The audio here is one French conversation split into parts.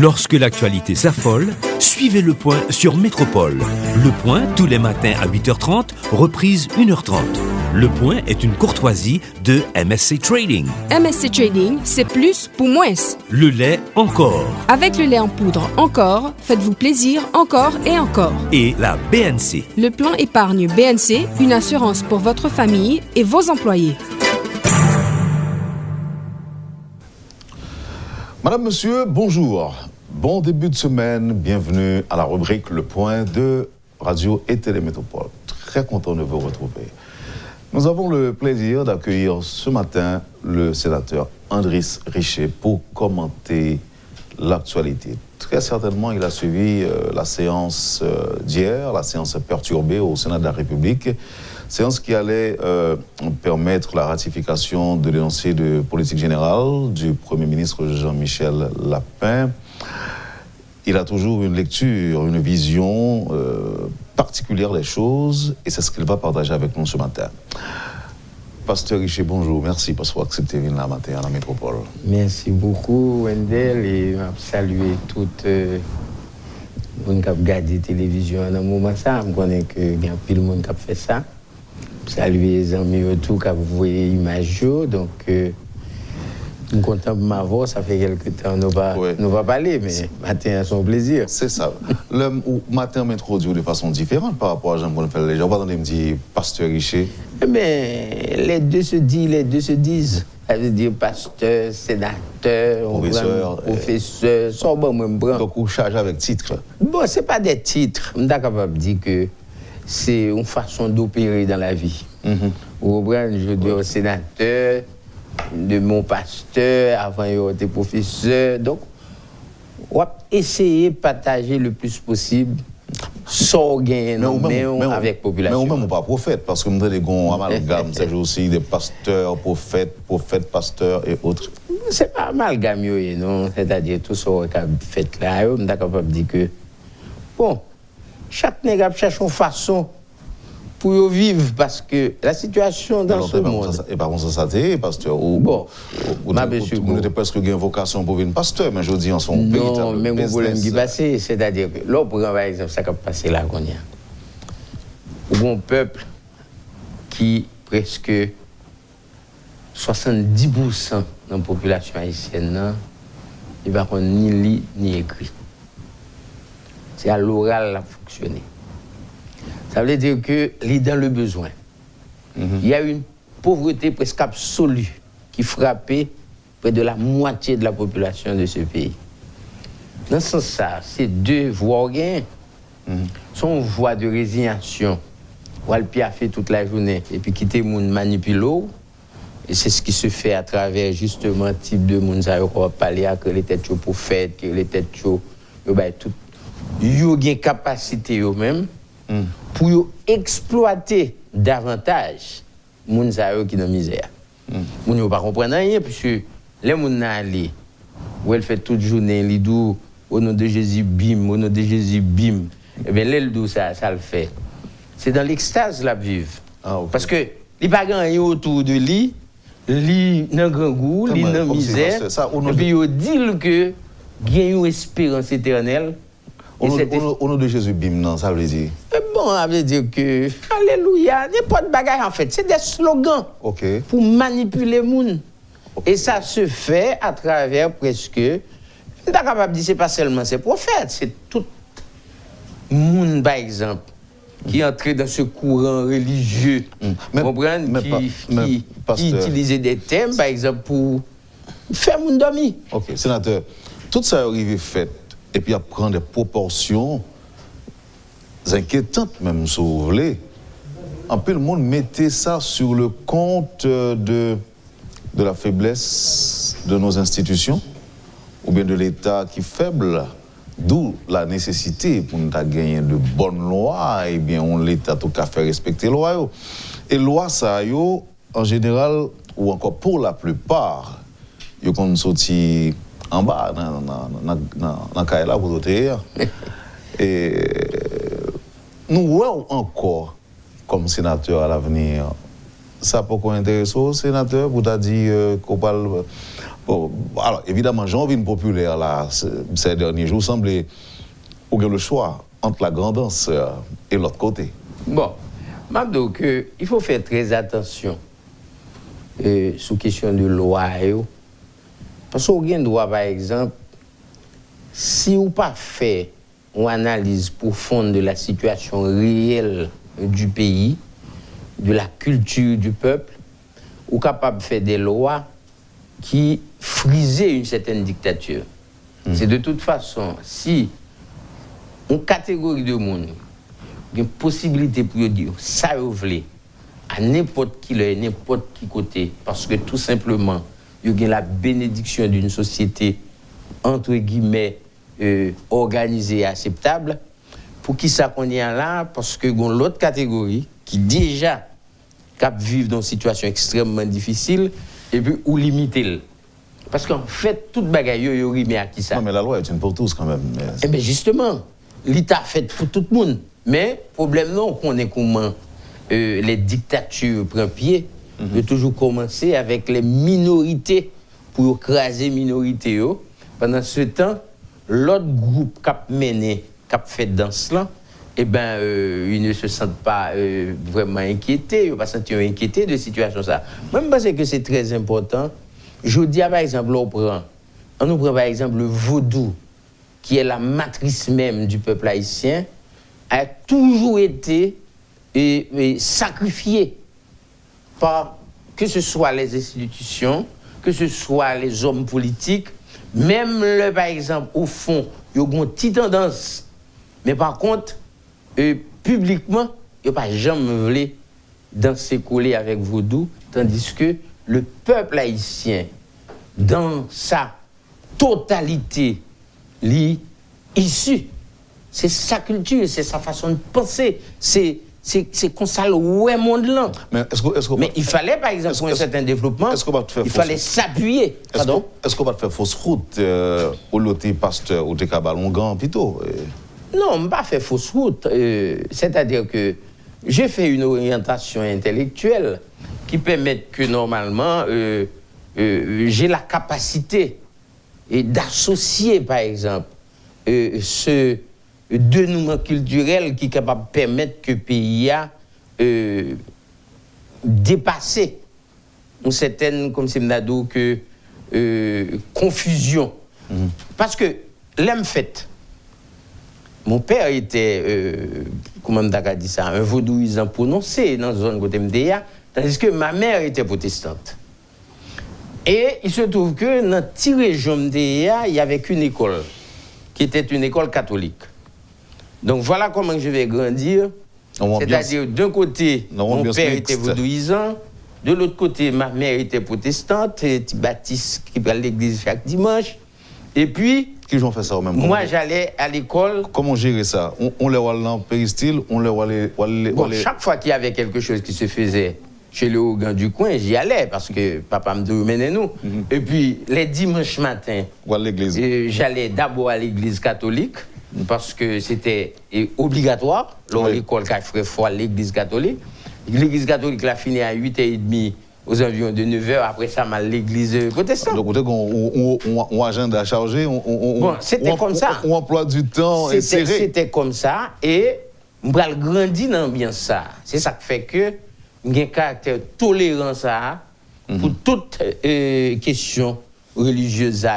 Lorsque l'actualité s'affole, suivez Le Point sur Métropole. Le Point, tous les matins à 8h30, reprise 1h30. Le Point est une courtoisie de MSC Trading. MSC Trading, c'est plus pour moins. Le lait encore. Avec le lait en poudre encore, faites-vous plaisir encore et encore. Et la BNC. Le plan épargne BNC, une assurance pour votre famille et vos employés. Madame, monsieur, bonjour. Bon début de semaine. Bienvenue à la rubrique Le Point de Radio et Télémétropole. Très content de vous retrouver. Nous avons le plaisir d'accueillir ce matin le sénateur Andris Richer pour commenter l'actualité. Très certainement, il a suivi la séance d'hier, la séance perturbée au Sénat de la République, séance qui allait permettre la ratification de l'énoncé de politique générale du Premier ministre Jean-Michel Lapin. Il a toujours une lecture, une vision particulière des choses, et c'est ce qu'il va partager avec nous ce matin. Pasteur Richer, bonjour, merci pour avoir accepté de venir la matin à la métropole. Merci beaucoup, Wendell, et je salue toutes les gens qui regardent la télévision à un moment. Je connais qu'il y a plus de monde qui fait ça. Je salue les amis autour qui voient l'image. Donc, je suis content de ma voix, ça fait quelques temps nous va parler, mais matin, c'est un plaisir. C'est ça. Le matin m'introduit de façon différente par rapport à Jean-Paul Fellé. Je vais pas me dire Pasteur Richer. Mais les deux se disent. Ça veut dire pasteur, sénateur, professeur, ça bon même prend. Donc on charge avec titre. Bon, c'est pas des titres. On est capable de dire que c'est une façon d'opérer dans la vie. Vous comprenez, je dis au sénateur, de mon pasteur, avant il était professeur. Donc, on va essayer de partager le plus possible sans gain avec la population. Mais on même pas prophète, parce que nous avons des grands amalgames, c'est aussi des pasteurs, prophètes, pasteurs et autres. C'est pas amalgame, non? C'est-à-dire tout ça qu'on a fait là, on est capable de dire que, bon, chaque nègre cherche une façon pour vivre, parce que la situation dans ce monde... Et par contre, ça c'est pasteur. Bon, vous n'avez presque une vocation pour devenir pasteur, mais je dis en son pays. Non, mais mon problème qui passe, c'est-à-dire que, là, par exemple, ça qui a passé là, qu'on y a. Un peuple qui, presque 70% de la population haïtienne, il va avoir ni lit ni écrit. C'est à l'oral qui a fonctionné. Ça veut dire que est dans le besoin. Il y a une pauvreté presque absolue qui frappait près de la moitié de la population de ce pays. Dans ce sens, ces deux voies sont une voie de résignation. Walpi a fait toute la journée et puis quitter le monde manipulé. Et c'est ce qui se fait à travers justement le type de monde qu'on va parler, que les têtes prophètes, que les têtes tout. Ils ont une capacité eux-mêmes pour exploiter davantage les gens qui sont dans la misère. Ils ne pas comprendre rien, puisque les gens sont allés, où elle fait toute journée, ils disent au nom de Jésus, bim, au nom de Jésus, bim. Eh bien, les gens, ça le fait. C'est dans l'extase la vivre. Parce que les pas rien autour de lui, lui dans grand goût, lui dans misère, et puis ils disent que il y a une espérance éternelle. Au nom de Jésus, bim, non, ça veut dire. Bon, ça veut dire que, alléluia, n'importe bagaille en fait, c'est des slogans pour manipuler les gens. Et ça se fait à travers presque, on est capable de dire, c'est pas seulement ces prophètes, c'est tout le monde, par exemple, qui entrait dans ce courant religieux, qui utilisait des thèmes, par exemple, pour faire mon dormir. Ok, sénateur, tout ça est arrivé fait. Et puis à prendre des proportions inquiétantes, même si vous voulez. Un peu le monde mettait ça sur le compte de la faiblesse de nos institutions, ou bien de l'État qui est faible, d'où la nécessité pour nous gagner de bonnes lois, et bien on l'État tout qu'à faire respecter les lois. Et les lois, ça, en général, ou encore pour la plupart, ils ont sorti en bas, dans Kaila, pour d'autres. Et nous voyons encore, comme sénateur à l'avenir, ça peut intéresser au sénateur, pour t'a dit qu'on parle Bon, alors, évidemment, Jean-Vin populaire, là, ces derniers jours, semblait avoir le choix entre la grandance et l'autre côté. Bon, donc, il faut faire très attention sous question de loi. Parce qu'on a un droit, par exemple, si on pas fait une analyse profonde de la situation réelle du pays, de la culture du peuple, ou capable de faire des lois qui frisaient une certaine dictature. C'est de toute façon, si une catégorie de monde a une possibilité pour dire ça vous voulez à n'importe qui l'heure, n'importe qui côté, parce que tout simplement, il y a la bénédiction d'une société entre guillemets organisée et acceptable, pour qui ça qu'on est là, parce que l'autre catégorie qui déjà vivent dans une situation extrêmement difficile et puis ou limiter. Parce qu'en fait, toute bagaille yo rimé à qui ça. Non, mais la loi est une pour tous quand même. Mais... Eh bien justement, l'État fait pour tout le monde. Mais problème non, qu'on est comment les dictatures prennent pied, de toujours commencer avec les minorités pour écraser les minorités. Pendant ce temps, l'autre groupe qui a mené, qui a fait dans cela, eh bien, ils ne se sentent pas vraiment inquiétés, ils ne se sentent pas inquiétés de la situation. Moi, je pense que c'est très important. Je dis, par exemple, on nous prend par exemple le vaudou, qui est la matrice même du peuple haïtien, a toujours été sacrifié par, que ce soit les institutions, que ce soit les hommes politiques, même, par exemple, au fond, il y a une petite tendance. Mais par contre, publiquement, il n'y a pas jamais voulu danser collé avec vaudou, tandis que le peuple haïtien, dans sa totalité, issu, c'est sa culture, c'est sa façon de penser, c'est comme ça le monde là. Mais, mais il fallait, par exemple, pour un certain développement, il fallait s'appuyer. Est-ce qu'on va te faire fausse route au loté pasteur ou Tekabal Mongan plutôt? Non, je n'ai pas fait fausse route. C'est-à-dire que j'ai fait une orientation intellectuelle qui permet que normalement, j'ai la capacité d'associer, par exemple, ce dénouement culturel qui est capable de permettre que le pays a dépassé une certaine, comme c'est dit, confusion. Parce que l'homme fait. Mon père était, comment on a dit ça, un vaudouisant prononcé dans la zone côté MDA, tandis que ma mère était protestante. Et il se trouve que dans cette région MDA, il n'y avait qu'une école, qui était une école catholique. Donc voilà comment je vais grandir. C'est-à-dire, d'un côté, mon père était vaudouisant, de l'autre côté, ma mère était protestante, petit baptiste qui va à l'église chaque dimanche. Et puis, qui ont fait ça au même moment? Moi, j'allais à l'école. Comment gérer ça? On les voit dans le péristyle, on les voit Bon, chaque fois qu'il y avait quelque chose qui se faisait chez le Hogan du coin, j'y allais parce que papa me menait nous. Et puis, les dimanches matins, j'allais d'abord à l'église catholique parce que c'était obligatoire. L'école qui a fait fort l'église catholique. L'église catholique l'a fini à 8h30. Aux environs de 9h, après ça, à l'église protestante. Donc, on agenda chargé, bon, c'était comme ça. On emploi du temps serré. C'était comme ça, et on a grandi dans l'ambiance ça. C'est ça qui fait que j'ai un caractère tolérant ça pour toute question religieuse,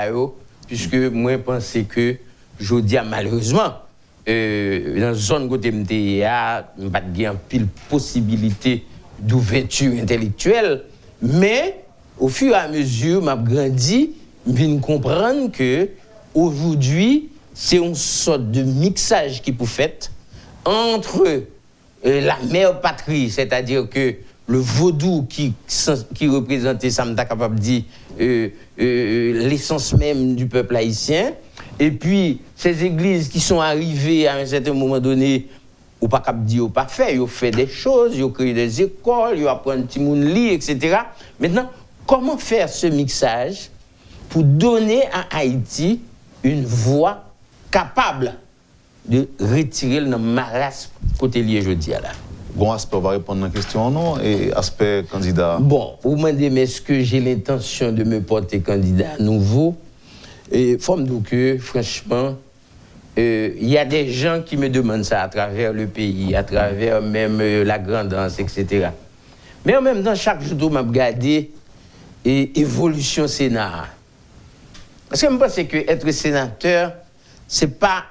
puisque moi, je pense que je dis malheureusement, dans la zone côté MTA, il n'y a pas pile possibilité d'ouverture intellectuelle. Mais, au fur et à mesure, m'a grandi, je viens comprendre que aujourd'hui, c'est une sorte de mixage qui peut fait entre la mère patrie, c'est-à-dire que le vaudou qui représentait, ça me capable de dire, l'essence même du peuple haïtien, et puis ces églises qui sont arrivées à un certain moment donné, ou pas cap dire, ou pas fait, ils ont fait des choses, ils ont créé des écoles, ils ont appris un petit monde lire, etc. Maintenant, comment faire ce mixage pour donner à Haïti une voix capable de retirer le marasme côté lié jeudi à là? bon aspect, on va répondre à la question, non? Et aspect candidat. Bon, vous me demandez, mais est-ce que j'ai l'intention de me porter candidat à nouveau? Et forme donc que, franchement, il y a des gens qui me demandent ça à travers le pays, à travers même la grandance, etc. Mais en même temps, chaque jour, je m'a regardé évolution Sénat. Parce que je pense que être sénateur, c'est pas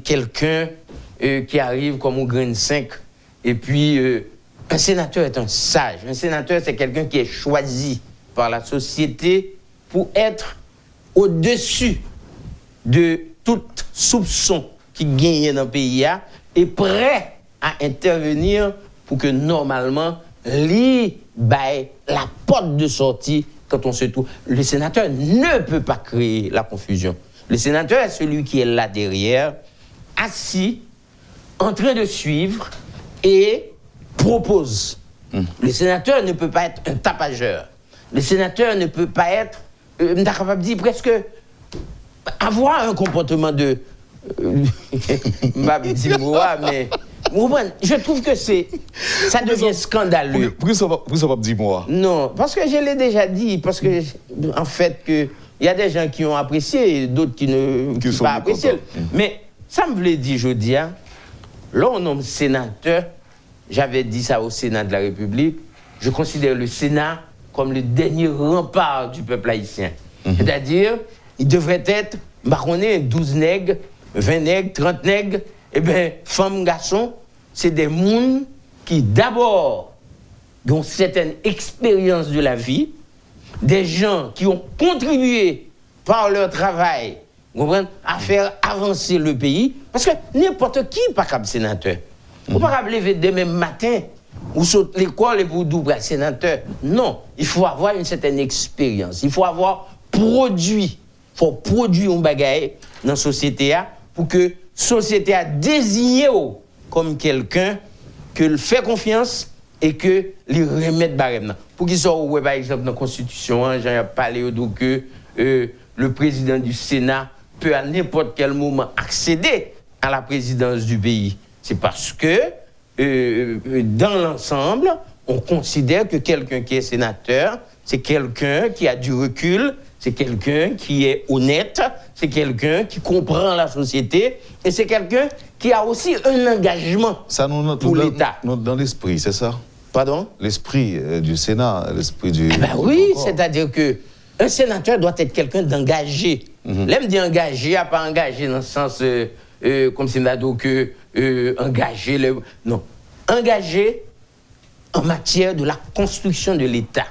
quelqu'un qui arrive comme au grain de 5. Et puis, un sénateur est un sage. Un sénateur, c'est quelqu'un qui est choisi par la société pour être au-dessus de tout soupçon qui gagne dans le pays et prêt à intervenir pour que normalement, la porte de sortie quand on se trouve. Le sénateur ne peut pas créer la confusion. Le sénateur est celui qui est là derrière, assis, en train de suivre et propose. Le sénateur ne peut pas être un tapageur. Le sénateur ne peut pas être, capable de dire presque, avoir un comportement de... mais... Je trouve que ça devient scandaleux. Pourquoi ça va me dire moi? Non, parce que je l'ai déjà dit, parce que, en fait, il y a des gens qui ont apprécié et d'autres qui ne sont pas apprécié. Mais ça me voulait dire, je dis, là, on nomme sénateur, j'avais dit ça au Sénat de la République, je considère le Sénat comme le dernier rempart du peuple haïtien. C'est-à-dire, il devrait être, 12 nègres, 20 nègres, 30 nègres, eh bien, femmes, garçons, c'est des gens qui, d'abord, ont certaines expériences de la vie, des gens qui ont contribué par leur travail, à faire avancer le pays, parce que n'importe qui n'est pas comme sénateur. On ne peut pas lever demain matin ou sauter l'école et pour double sénateur. Non, il faut avoir une certaine expérience. Il faut avoir produit. Il faut produire un bagage dans la société pour que la société a désigné comme quelqu'un que fait confiance et que lui remette barème. Pour qu'il soit, par exemple, dans la Constitution, j'en ai parlé donc que le président du Sénat peut à n'importe quel moment accéder à la présidence du pays. C'est parce que, dans l'ensemble, on considère que quelqu'un qui est sénateur, c'est quelqu'un qui a du recul, c'est quelqu'un qui est honnête, c'est quelqu'un qui comprend la société et c'est quelqu'un qui a aussi un engagement pour l'État. Dans l'esprit, c'est ça? Pardon? L'esprit du Sénat, l'esprit du... oui, c'est-à-dire qu'un sénateur doit être quelqu'un d'engagé. L'aime dit engagé, à pas engagé dans le sens, comme c'est là, donc, engagé, non. Engagé en matière de la construction de l'État.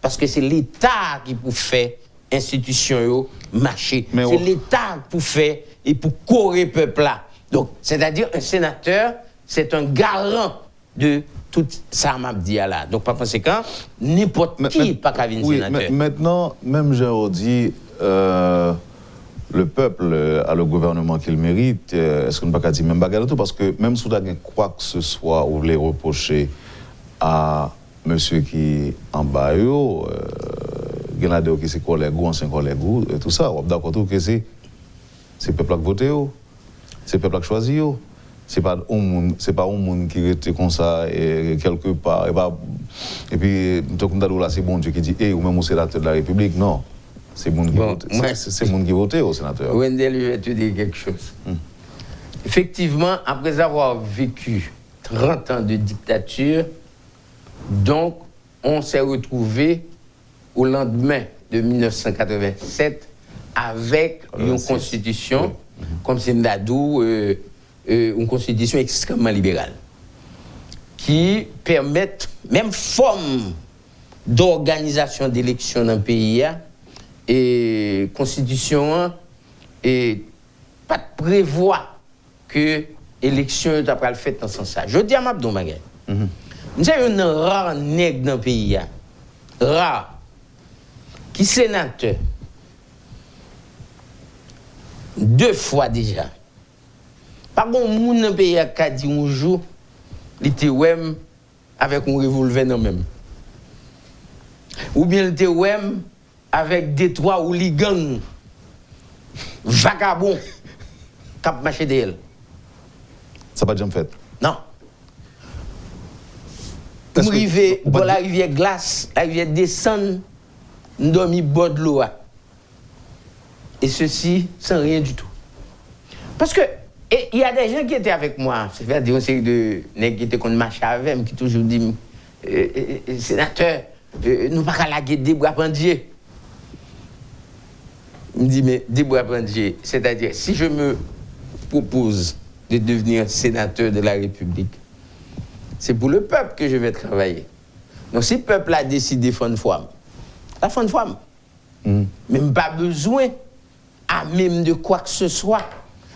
Parce que c'est l'État qui peut faire institution marcher. C'est l'État pour faire et pour courir le peuple là. Donc, c'est-à-dire un sénateur, c'est un garant de tout ça m'a dit là. Donc, par conséquent, n'importe qui pas qu'à venir sénateur. Maintenant, même j'ai dit, le peuple a le gouvernement qu'il mérite. Est-ce qu'on ne peut pas dire même bagarre tout? Parce que même si vous avez quoi que ce soit, vous voulez reprocher à monsieur qui en bas, qui c'est collègue ou ancien collègue et tout ça, on est d'accord que c'est le peuple qui vote, c'est le peuple qui choisit. C'est pas un monde qui est comme ça et quelque part et puis là c'est bon Dieu qui dit ou même au sénateur de la République, non, c'est le monde qui vote, c'est le monde qui vote au sénateur. Wendell, je vais te dire quelque chose. Effectivement, après avoir vécu 30 ans de dictature, donc on s'est retrouvé au lendemain de 1987 avec une constitution comme c'est Ndadou, une constitution extrêmement libérale qui permet même forme d'organisation d'élections dans le pays et constitution et pas de prévoir que l'élection est après le fait dans ce sens-là. Je dis à Mabdou Magay, nous avons un rare nègre dans le pays, rare, qui sénateur 2 fois déjà. Par contre, moun dans le pays a dit un jour, il était avec un revolver dans même. Ou bien il était avec des 3 hooligans, vagabonds, qui ont marché d'elle. Ça n'a pas déjà fait? Non. Pour arriver dans la rivière glace, la rivière descend, nous dormons bord de l'eau. Et ceci sans rien du tout. Parce que il y a des gens qui étaient avec moi, c'est-à-dire une série de nègres qui étaient contre marché avec moi, qui toujours disent sénateur, nous pas qu'à laguer des bois pendiers. Il me dit, mais des bois pendiers, c'est-à-dire, si je me propose de devenir sénateur de la République, c'est pour le peuple que je vais travailler. Donc, si le peuple a décidé de faire une femme, la femme, même pas besoin à même de quoi que ce soit.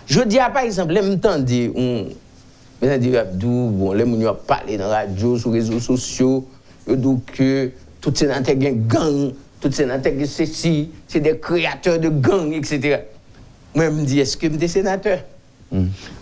Je dis, par exemple, les m'entendez, Abdou, bon, les gens parlent dans la radio, sur les réseaux sociaux, donc tous ces sénateurs ont gang, tous ces sénateurs ont ceci, c'est des créateurs de gang, etc. Moi, je me dis, est-ce que je suis sénateur?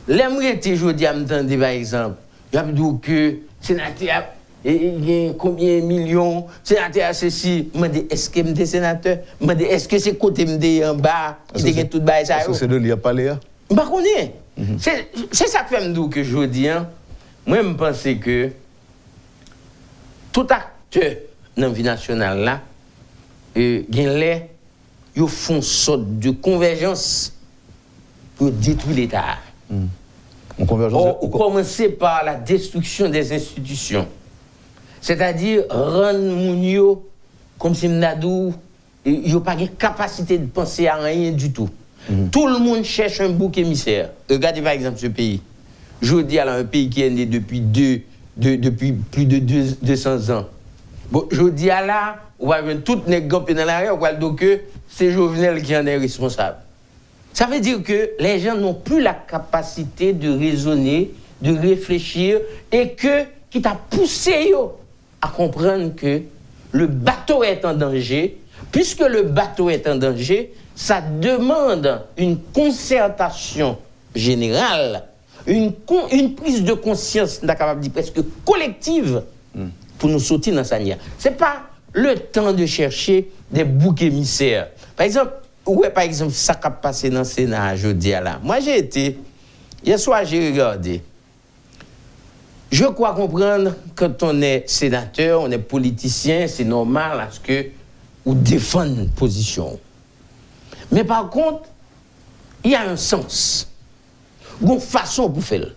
Les gens je dis, m'entendez, par exemple, Abdou, que sénateur, il y a combien de millions, sénateur, ceci, je me dis, est-ce que je suis sénateur? Je me dis, est-ce que c'est côté me en bas, qui est tout bas, ça? Est-ce que c'est de l'IA parler? Je ne sais pas. C'est ça que fait me dire que je dis. Moi, je pense que tout acteur dans la vie nationale, là, ils font une sorte de convergence pour détruire l'État. Une convergence. On commence par la destruction des institutions. C'est-à-dire rendre Mounio comme si Mnadou, il n'y a pas de capacité de penser à rien du tout. Tout le monde cherche un bouc émissaire. Regardez par exemple ce pays. Je dis à un pays qui est né depuis plus de 200 ans. Bon, je dis à là, on va voir toutes les gamps dans l'arrière, on va dire que c'est Jovenel qui en est responsable. Ça veut dire que les gens n'ont plus la capacité de raisonner, de réfléchir, et qui t'a poussé à comprendre que le bateau est en danger. Puisque le bateau est en danger, ça demande une concertation générale, une prise de conscience, capable de dire presque collective, pour nous sortir dans sa nière. Ce n'est pas le temps de chercher des boucs émissaires. Par exemple, ça qui a passé dans le Sénat, je dis là. Moi, j'ai été, hier soir, j'ai regardé. Je crois comprendre, quand on est sénateur, on est politicien, c'est normal parce que ou défendre une position. Mais par contre, il y a un sens. Une façon pour faire.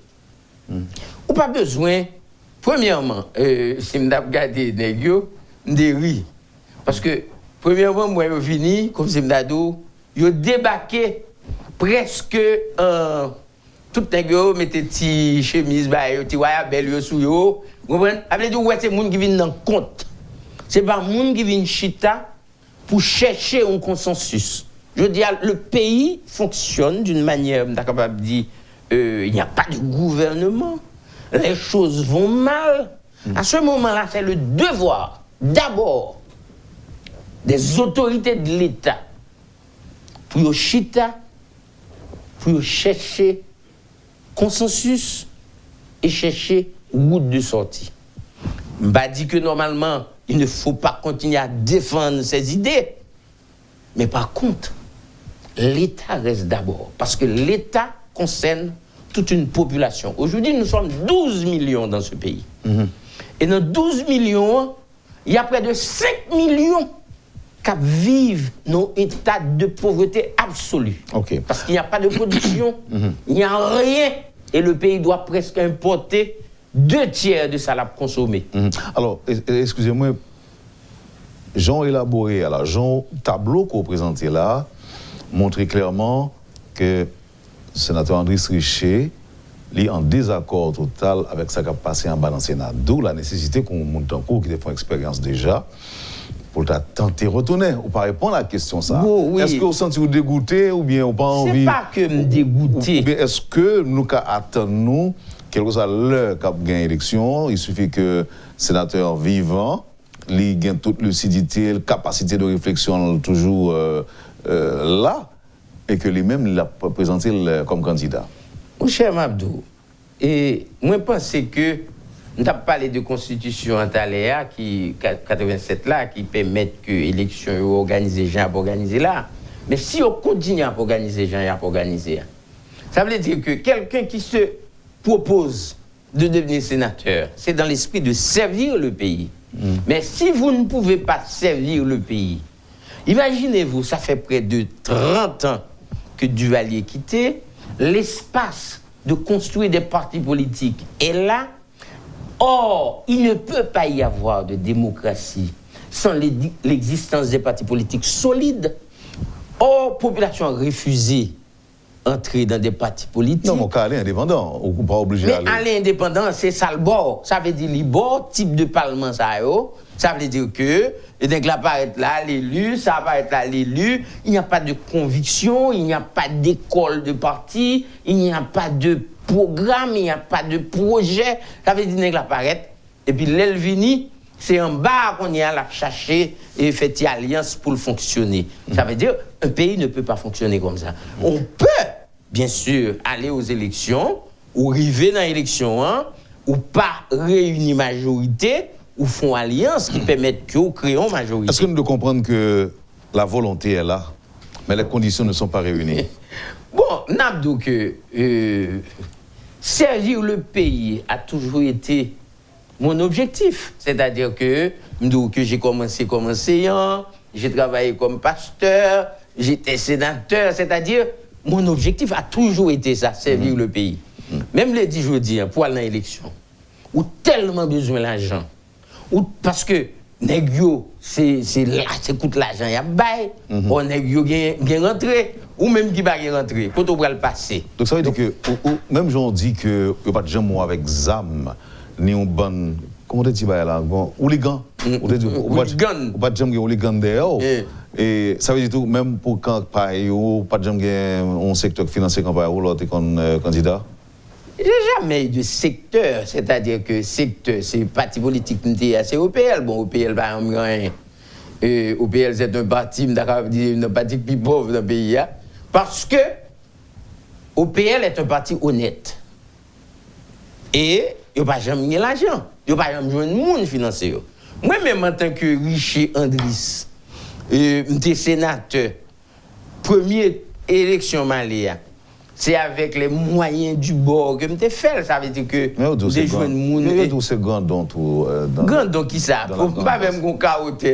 Ou pas besoin, premièrement, si je regarde les négos, je ris. Parce que, premièrement, moi, je finis, comme si je débarqué presque tout les négos mettaient des chemises, des belles sous eux. Vous comprenez? Après, c'est les gens qui viennent dans le compte. Ce n'est pas les gens qui viennent chita pour chercher un consensus. Je veux dire, le pays fonctionne d'une manière, on est capable de dire, il n'y a pas de gouvernement, les choses vont mal. À ce moment-là, c'est le devoir, d'abord, des autorités de l'État, pour chita, pour chercher consensus et chercher route de sortie. Je ne dis pas que normalement, il ne faut pas continuer à défendre ses idées. Mais par contre, l'État reste d'abord. Parce que l'État concerne toute une population. Aujourd'hui, nous sommes 12 millions dans ce pays. Et dans 12 millions, il y a près de 5 millions qui vivent dans un état de pauvreté absolue. Okay. Parce qu'il n'y a pas de production, il n'y a rien. Et le pays doit presque importer 2/3 de ça l'a consommé. Alors, excusez-moi, Jean élaboré, alors Jean tableau qu'on présentait là, montrait clairement que le sénateur Andris Richer est en désaccord total avec ce qui a passé en bas dans le Sénat. D'où la nécessité qu'on monte en cours, qui a fait expérience déjà, pour tenter de retourner. Ou pas répondre à la question ça. Oui. Est-ce que vous sentez dégoûté ou bien vous pas envie? C'est pas que me dégoûter. Ou bien est-ce que nous attendons quelle que soit l'heure qu'a gagné l'élection, il suffit que le sénateur vivant, il gagne toute lucidité, la capacité de réflexion toujours là, et que lui-même l'a présenté comme candidat. Mon cher Mabdou, et moi je pense que nous avons parlé de constitution en Taléa qui 87 là qui permettent que l'élection organisée, gens organisé là. Mais si on continue à organiser gens à organiser, ça veut dire que quelqu'un qui se propose de devenir sénateur, c'est dans l'esprit de servir le pays. Mais si vous ne pouvez pas servir le pays, imaginez-vous, ça fait près de 30 ans que Duvalier quitté, l'espace de construire des partis politiques est là. Or, il ne peut pas y avoir de démocratie sans l'existence des partis politiques solides. Or, population a refusé entrer dans des partis politiques. Non, mon cas, aller indépendant, ou pas obligé mais d'aller. aller indépendant, c'est ça le bord. Ça veut dire le bord, type de parlement, ça veut dire que, dès que l'apparaît là, l'élu, ça apparaît là, l'élu, il n'y a pas de conviction, il n'y a pas d'école de parti, il n'y a pas de programme, il n'y a pas de projet. Ça veut dire dès que l'apparaît, et puis l'Elvini, c'est en bas qu'on y a la chercher et faire une alliance pour le fonctionner. Ça veut dire un pays ne peut pas fonctionner comme ça. On peut, bien sûr, aller aux élections, ou arriver dans l'élection, ou pas réunir majorité, ou font alliance qui permettent que nous créons majorité. Est-ce que nous devons comprendre que la volonté est là, mais les conditions ne sont pas réunies? Bon, n'abdou que servir le pays a toujours été mon objectif. C'est-à-dire que j'ai commencé comme enseignant, j'ai travaillé comme pasteur, j'étais sénateur. C'est-à-dire, mon objectif a toujours été ça, servir le pays. Même les 10 jours, pour aller dans l'élection, ou tellement besoin d'argent, ou parce que négio, c'est là, c'est coûte l'argent, il y a bail, ou négio bien rentré, ou même qui va rentrer, quand on va le passer. Donc ça veut dire que, même j'en dis que il n'y a pas de gens avec ZAM, ni un bon, comment on dit là, bon, hooligan. Hooligan. Pas de gens qui ont hooligan derrière. Et ça veut dire tout, même pour quand pareil, pas de gens qui ont un secteur financier quand pareil, ou l'autre candidat. J'ai jamais eu de secteur, c'est-à-dire que secteur, c'est parti politique, c'est OPL. Bon, OPL, par exemple, OPL, c'est un parti, un parti plus pauvre dans le pays. Parce que OPL est un parti honnête. Et il n'y a pas jamais de l'argent. Il n'y a pas jamais de monde financier. Moi-même, en tant que Richer Andris, j'étais sénateur, première élection maléa, c'est avec les moyens du bord que je fait. Ça veut dire que des jeunes monde. Mais d'où c'est Gandon tout Gandon qui ça? Pas même qu'on carotte.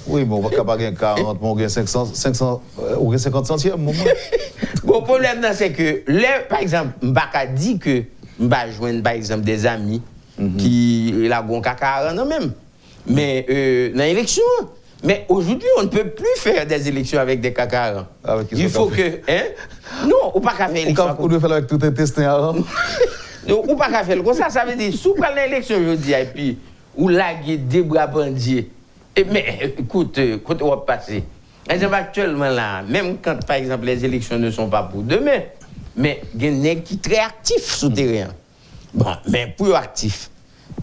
Oui, bon, on va pas gagner 40, on gagne 500 ou 50 centièmes. Bon, le problème, c'est que, par exemple, je ne dis que je vais joindre, par exemple, des amis qui ont 40 ans même. Mais dans l'élection. Mais aujourd'hui, on ne peut plus faire des élections avec des cacarans. Il faut que... Non, ou pas qu'à faire l'élection. On doit faire avec tout un testin. Non, ou pas qu'à faire comme ça. Ça veut dire, si vous prenez l'élection aujourd'hui, et puis, ou laguez des bras bandiers. Mais écoute, quand on va passer. Actuellement, là, même quand, par exemple, les élections ne sont pas pour demain, mais il y a des gens qui sont très actifs sur le terrain. Bon, mais pour actifs,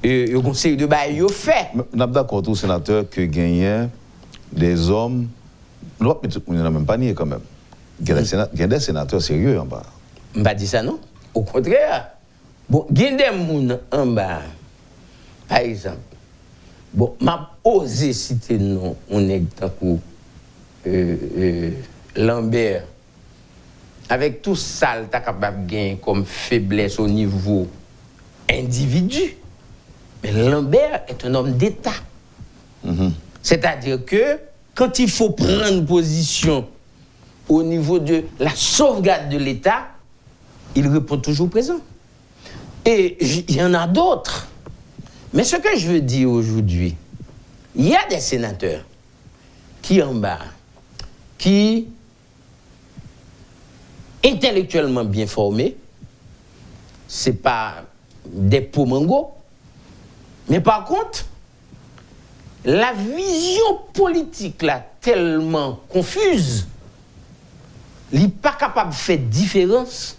le conseil de bail, il fait. Nous sommes d'accord, tout sénateur, que gagner des hommes, nous n'avons même pas nié quand même. Il y a des sénateurs sérieux en bas. Je ne vais pas dire ça, non. Au contraire. Bon, il y a des gens en bas. Par exemple, bon, je osé citer non, on est dans Lambert. Avec tout ça, tu es capable de gagner comme faiblesse au niveau individu. Mais Lambert est un homme d'État. C'est-à-dire que quand il faut prendre position au niveau de la sauvegarde de l'État, il répond toujours présent. Et il y en a d'autres. Mais ce que je veux dire aujourd'hui, il y a des sénateurs qui en bas, qui intellectuellement bien formés, ce n'est pas des pomangos, mais par contre, la vision politique là tellement confuse, il n'est pas capable de faire différence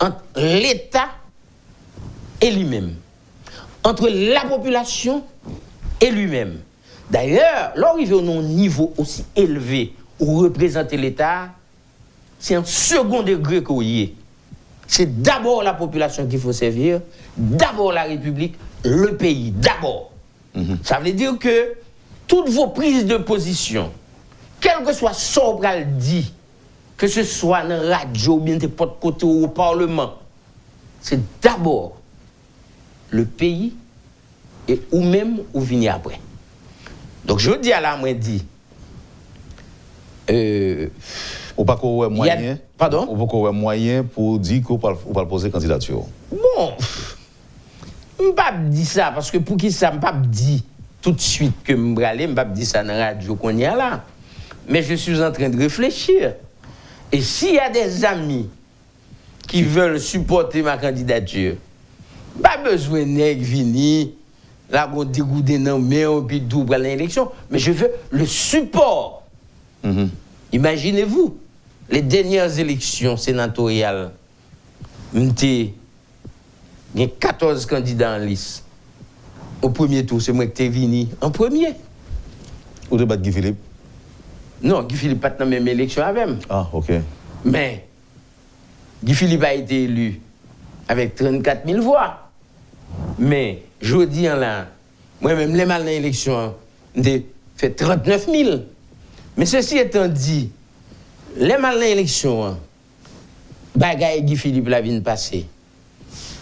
entre l'État et lui-même, entre la population et lui-même. D'ailleurs, lorsqu'il est à un niveau aussi élevé où représenter l'État, c'est un second degré qu'il y est. C'est d'abord la population qu'il faut servir, d'abord la République, le pays, d'abord. Ça veut dire que toutes vos prises de position, quel que soit ce qu'on dit, que ce soit dans la radio, bien n'importe côté ou au Parlement, c'est d'abord le pays et ou même ou venir après. Donc je dis à la moi dit ou pas qu'on moyen. Pardon? Ou pas qu'on moyen pour dire qu'on va poser candidature. Bon, je ne pas dire ça parce que pour qui ça, je ne pas dire tout de suite que je vais aller, je ne pas dire ça dans la radio qu'on y a là. Mais je suis en train de réfléchir. Et s'il y a des amis qui veulent supporter ma candidature, pas besoin de venir, là, on dégoûter dans mais on puis tout pour l'élection, mais je veux le support. Imaginez-vous, les dernières élections sénatoriales, il y a 14 candidats en lice. Au premier tour, c'est moi qui t'ai venu en premier. Ou de battre Guy Philippe? Non, Guy Philippe n'a pas dans la même élection avec moi. Ah, ok. Mais Guy Philippe a été élu avec 34 000 voix. Mais je dis là, moi-même, les mal dans l'élection, j'ai fait 39 000. Mais ceci étant dit, les mal dans l'élection, bagaille Guy Philippe la vient passer.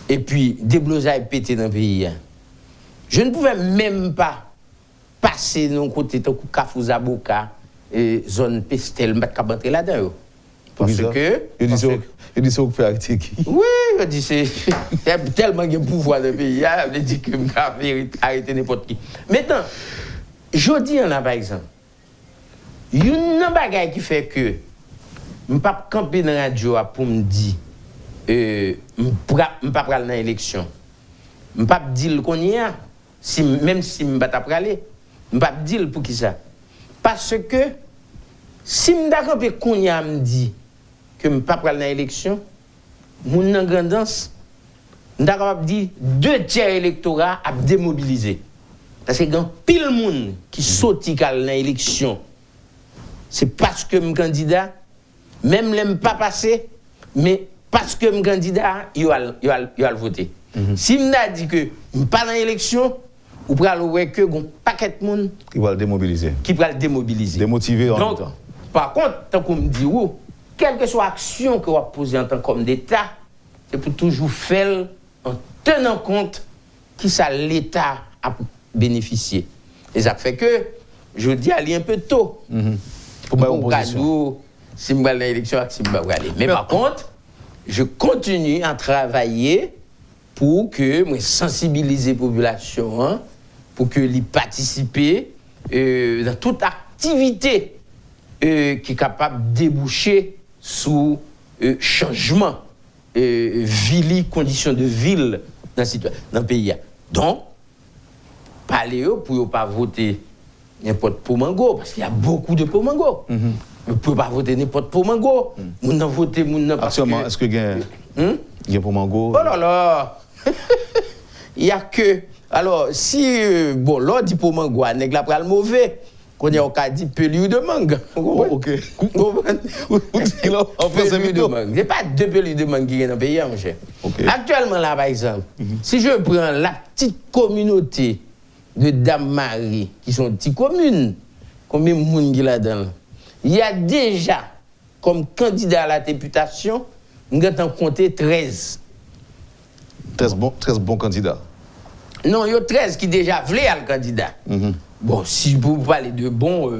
Et puis, des blousailles pété dans le pays. Je ne pouvais même pas passer dans le côté de Kafouza Boka et zone Pestel, je ne pouvais pas entrer là-dedans. Parce que... Il dit ça qu'on fait arrêter qui? Oui, il dit c'est tellement de pouvoir dans le pays, il dit que je peux arrêter n'importe qui. Maintenant, je dis là par exemple, il y a une bagaille qui fait que je ne peux pas camper dans la radio pour me dire je ne peux pas aller dans l'élection. Je ne peux pas dire qu'on y a, même si je ne peux pas aller. Je ne peux pas dire pour qui ça. Parce que si je ne peux pas qu'on y a me dit que je ne peux pas aller dans l'élection, mon grandance, je ne peux pas dire 2 tiers électorat à démobiliser. Parce que quand pile de monde qui saute dans l'élection, c'est parce que je suis candidat, même je ne pas passer, mais parce que je suis candidat, il va voter. Si je me dit que je ne suis pas dans l'élection, ou pour aller que un paquet de monde qui va le démobiliser. Qui va le démobiliser. Démotiver en même temps. Par contre, tant qu'on me dit, quelle que soit l'action que vous posez en tant qu'homme d'État, c'est pour toujours faire en tenant compte qui ça l'État a bénéficié. Et ça fait que, je dis, aller un peu tôt. Pour ma opposition. Si je vais à l'élection, si je vais aller. Mais par contre, je continue à travailler pour que je sensibilise la population, pour que les participer dans toute activité qui est capable de déboucher sous changement, conditions de ville dans le pays. Donc, parler pour ne pas voter n'importe Pomango, parce qu'il y a beaucoup de Pomango. Vous ne pouvez pas voter n'importe Pomango. Vous n'en votez, vous n'en actuellement, est-ce que il y a Pomango? Oh là là! Il n'y a que. Alors, si. Bon, là, dit Pomango, nèg la pral mauvais. Qu'on y a encore dit pelure de mangue. Ok. En fait, c'est de mangue. Il n'y a pas 2 pelures de mangue qui sont dans le pays, mon cher. Actuellement, là, par exemple, si je prends la petite communauté de Dame-Marie, qui sont petites communes, combien de monde qui là-dedans? Il y a déjà, comme candidat à la députation, nous avons compté 13. 13 bons candidats. Non, il y a 13 qui déjà voulaient être candidat. Bon, si vous parlez de bons,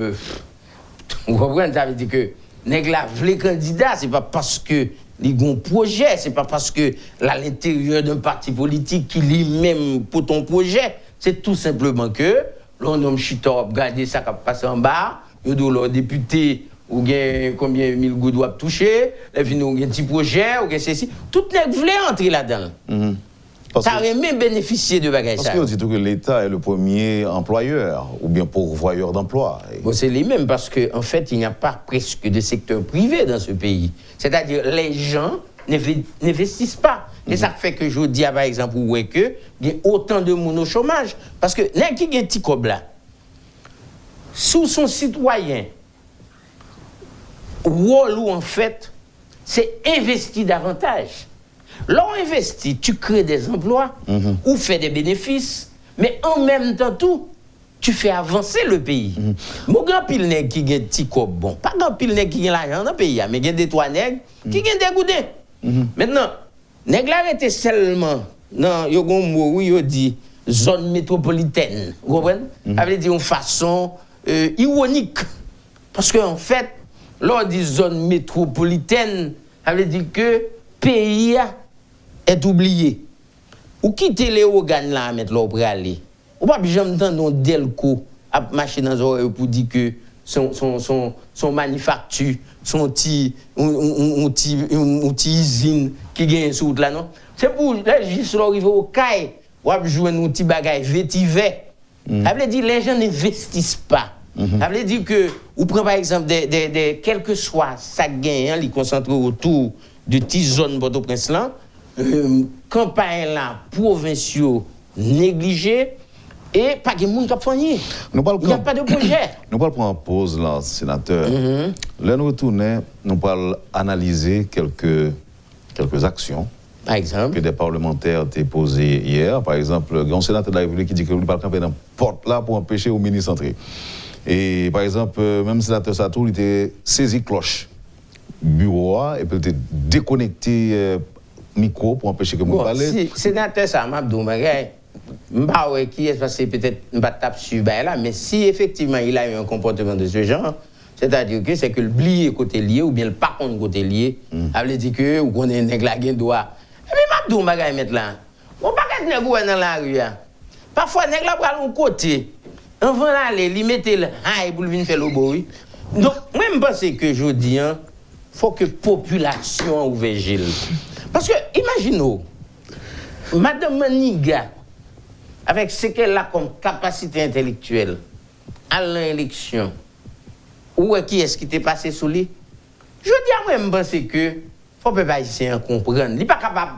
vous comprenez, ça veut dire que les vrais candidats, ce n'est pas parce que les ont un projet, ce n'est pas parce que l'intérieur d'un parti politique qui lui-même pour ton projet, c'est tout simplement que l'on homme chita, regardez ça qui passe en bas, il y a le député, ou bien combien 1000 gouttes doivent toucher, et puis nous avons un petit projet, ou bien ceci, tout le monde voulait entrer là-dedans. Ça aurait même bénéficié de bagages. Parce que vous dites que l'État est le premier employeur ou bien pourvoyeur d'emploi. Bon, c'est les mêmes parce qu'en fait, il n'y a pas presque de secteur privé dans ce pays. C'est-à-dire les gens n'investissent pas. Et ça fait que je dis, par exemple, qu'il y a autant de monde au chômage. Parce que les qui ont un petit cob là, sous son citoyen, ou en fait, c'est investir davantage. Là, on investit, tu crées des emplois ou fais des bénéfices, mais en même temps, tout, tu fais avancer le pays. Mon grand pile nèg qui gagne petit cob bon, pas grand pile nèg qui gagne l'argent dans le pays, mais il y a des 3 nègres qui gagnent des goudins. Maintenant, nèg la arrêté seulement non, il y a un mot où il dit zone métropolitaine. Vous comprenez? Ça veut dire une façon ironique. Parce qu'en fait, lors dit zone métropolitaine, ça veut dire que le pays est oublié. Ou quitter les organes là à mettre l'eau pour aller. Ou pas jamais entendre Delco à marcher dans les oreilles pour dire que son manufacture, son petit usine qui gagne sur là, non? C'est pour les juste arriver au CAI, ou à jouer un petit bagage vétivé. Ça veut dire que les gens n'investissent pas. Ça veut dire que, ou prend par exemple, quel que soit ça gagne, ils concentrent autour de petites zones Port-au-Prince là, campagne là, provinciaux négligés, et pas de monde qui a fourni. Il n'y a pas de projet. Nous allons prendre pause là, sénateur. Là, nous retournons, nous allons analyser quelques actions. Par exemple. Que des parlementaires ont posées hier. Par exemple, il y a un sénateur de la République qui dit que nous ne pouvons pas camper dans la porte là pour empêcher au ministre d'entrer. Et par exemple, même le sénateur Satou, il était saisi cloche bureau et puis il était déconnecté micro pour empêcher que nous parlions. Si sénateur ça m'a dit qui est passé peut-être une tape sur là, mais si effectivement il a eu un comportement de ce genre, c'est-à-dire que c'est que le blié côté lié ou bien le par contre côté lié, ça veut dire que ou qu'on est nèg la gen droit. Et puis m'a dou bagay mettre là. On pas qu'être nèg dans la rue. Parfois nèg la pral un côté. Avant aller, li mette le haï pour venir faire le bruit. Donc moi je pense que je dis faut que population ouvre Gilles. Parce que imaginez Madame Maniga avec ce qu'elle a comme capacité intellectuelle à l'élection, où qui est-ce qui t'est passé sous lui? Je dis à moi, je pense que faut que les Haïtiens comprennent. Il n'est pas capable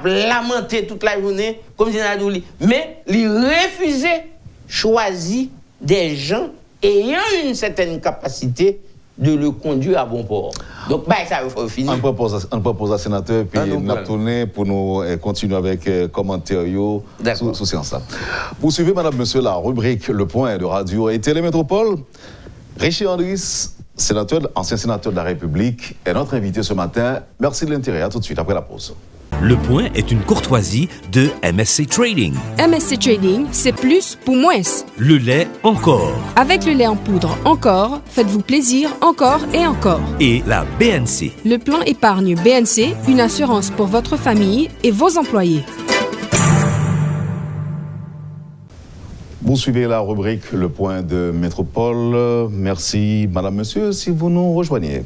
de lamenter toute la journée, comme je l'ai dit, mais il refuse choisir des gens ayant une certaine capacité de le conduire à bon port. Donc, ça va finir. On propose à sénateur, puis on a tourné pour nous continuer avec commentaires sous séance. Poursuivez, madame, monsieur, la rubrique Le Point de Radio et Télémétropole. Richie Andris, ancien sénateur de la République, est notre invité ce matin. Merci de l'intérêt. À tout de suite, après la pause. Le Point est une courtoisie de MSC Trading. MSC Trading, c'est plus pour moins. Le lait encore. Avec le lait en poudre encore, faites-vous plaisir encore et encore. Et la BNC. Le plan épargne BNC, une assurance pour votre famille et vos employés. Vous suivez la rubrique Le Point de Métropole. Merci, madame, monsieur, si vous nous rejoignez.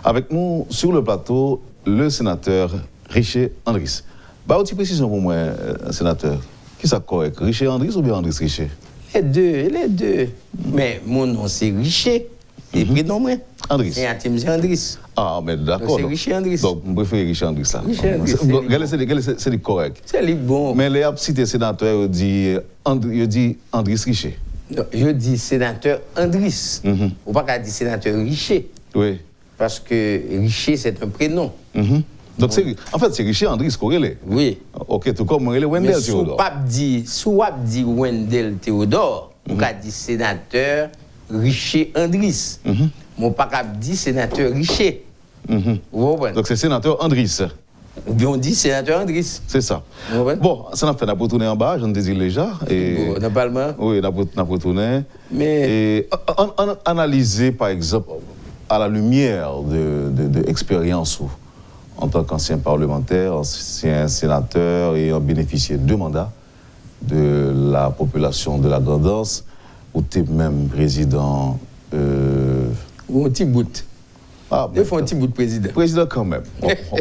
Avec nous sur le plateau, le sénateur Richie Andris. Une précision pour moi, sénateur. Qui ça correct? Richie Andris ou bien Andris Richie? Les deux. Mais mon nom c'est Richie. Et prénom moi. Andris. Et intime c'est Andris. Ah, mais d'accord. C'est Richie Andris. Donc, je préfère Richie Andris là. C'est le correct. C'est le bon. Mais les cités sénateurs dit Andris Richie. Non, je dis sénateur Andris. Ou pas dire sénateur Richie. Oui. Parce que Richie c'est un prénom. Donc, en fait, c'est Richie Andris corrélé. Oui. Ok, tout comme Wendell Théodore. Si on dit Wendell Théodore, on peut dire sénateur Richie Andris. On pas dire sénateur Richie. Donc, c'est sénateur Andris. Ou bien on dit sénateur Andris. C'est ça. Bon, ça n'a fait, on a retourné en bas, je ne désire déjà. Bon, normalement. Oui, on a retourné. Mais. Et analyser, par exemple, à la lumière de l'expérience en tant qu'ancien parlementaire, ancien sénateur et en bénéficié de 2 mandats de la population de la Grand'Anse, où tu es même président. Ou un petit bout. Il faut un petit bout de président. Président quand même.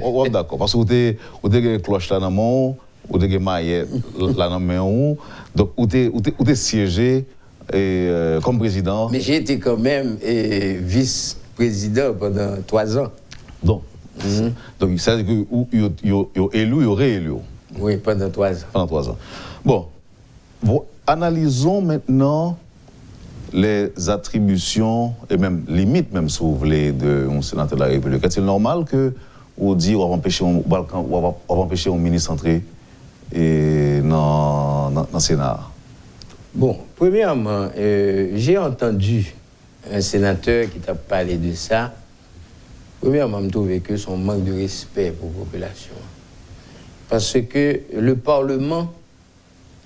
On est d'accord. Parce que vous avez une cloche là dans le monde, vous avez une maillette là dans le monde, donc vous avez siégé comme président. Mais j'ai été quand même vice-président pendant 3 ans. Donc, ça veut dire que vous êtes élu, vous réélu. Oui, pendant 3 ans. Pendant 3 ans. Bon, analysons maintenant les attributions et même limites, même si vous voulez, d'un sénateur de la République. Est-il normal que vous dites qu'on va empêcher un ministre d'entrer dans le Sénat? Bon, premièrement, j'ai entendu un sénateur qui t'a parlé de ça. Premièrement, je trouve que son manque de respect pour la population. Parce que le Parlement,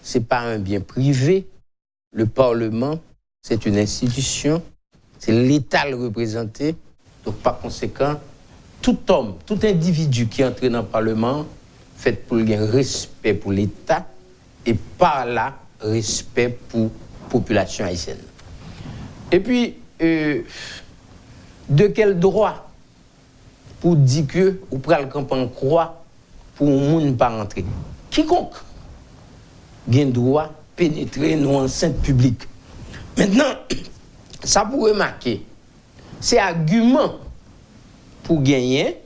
ce n'est pas un bien privé. Le Parlement, c'est une institution. C'est l'État le représenté. Donc, par conséquent, tout homme, tout individu qui entre dans le Parlement, fait pour le respect pour l'État et par là, respect pour la population haïtienne. Et puis, de quel droit pour dire que ou pral le camp en croix pour un monde pas rentrer? Quiconque a droit pénétrer nos enceintes publiques. Maintenant, ça pour remarquer, c'est argument pour gagner.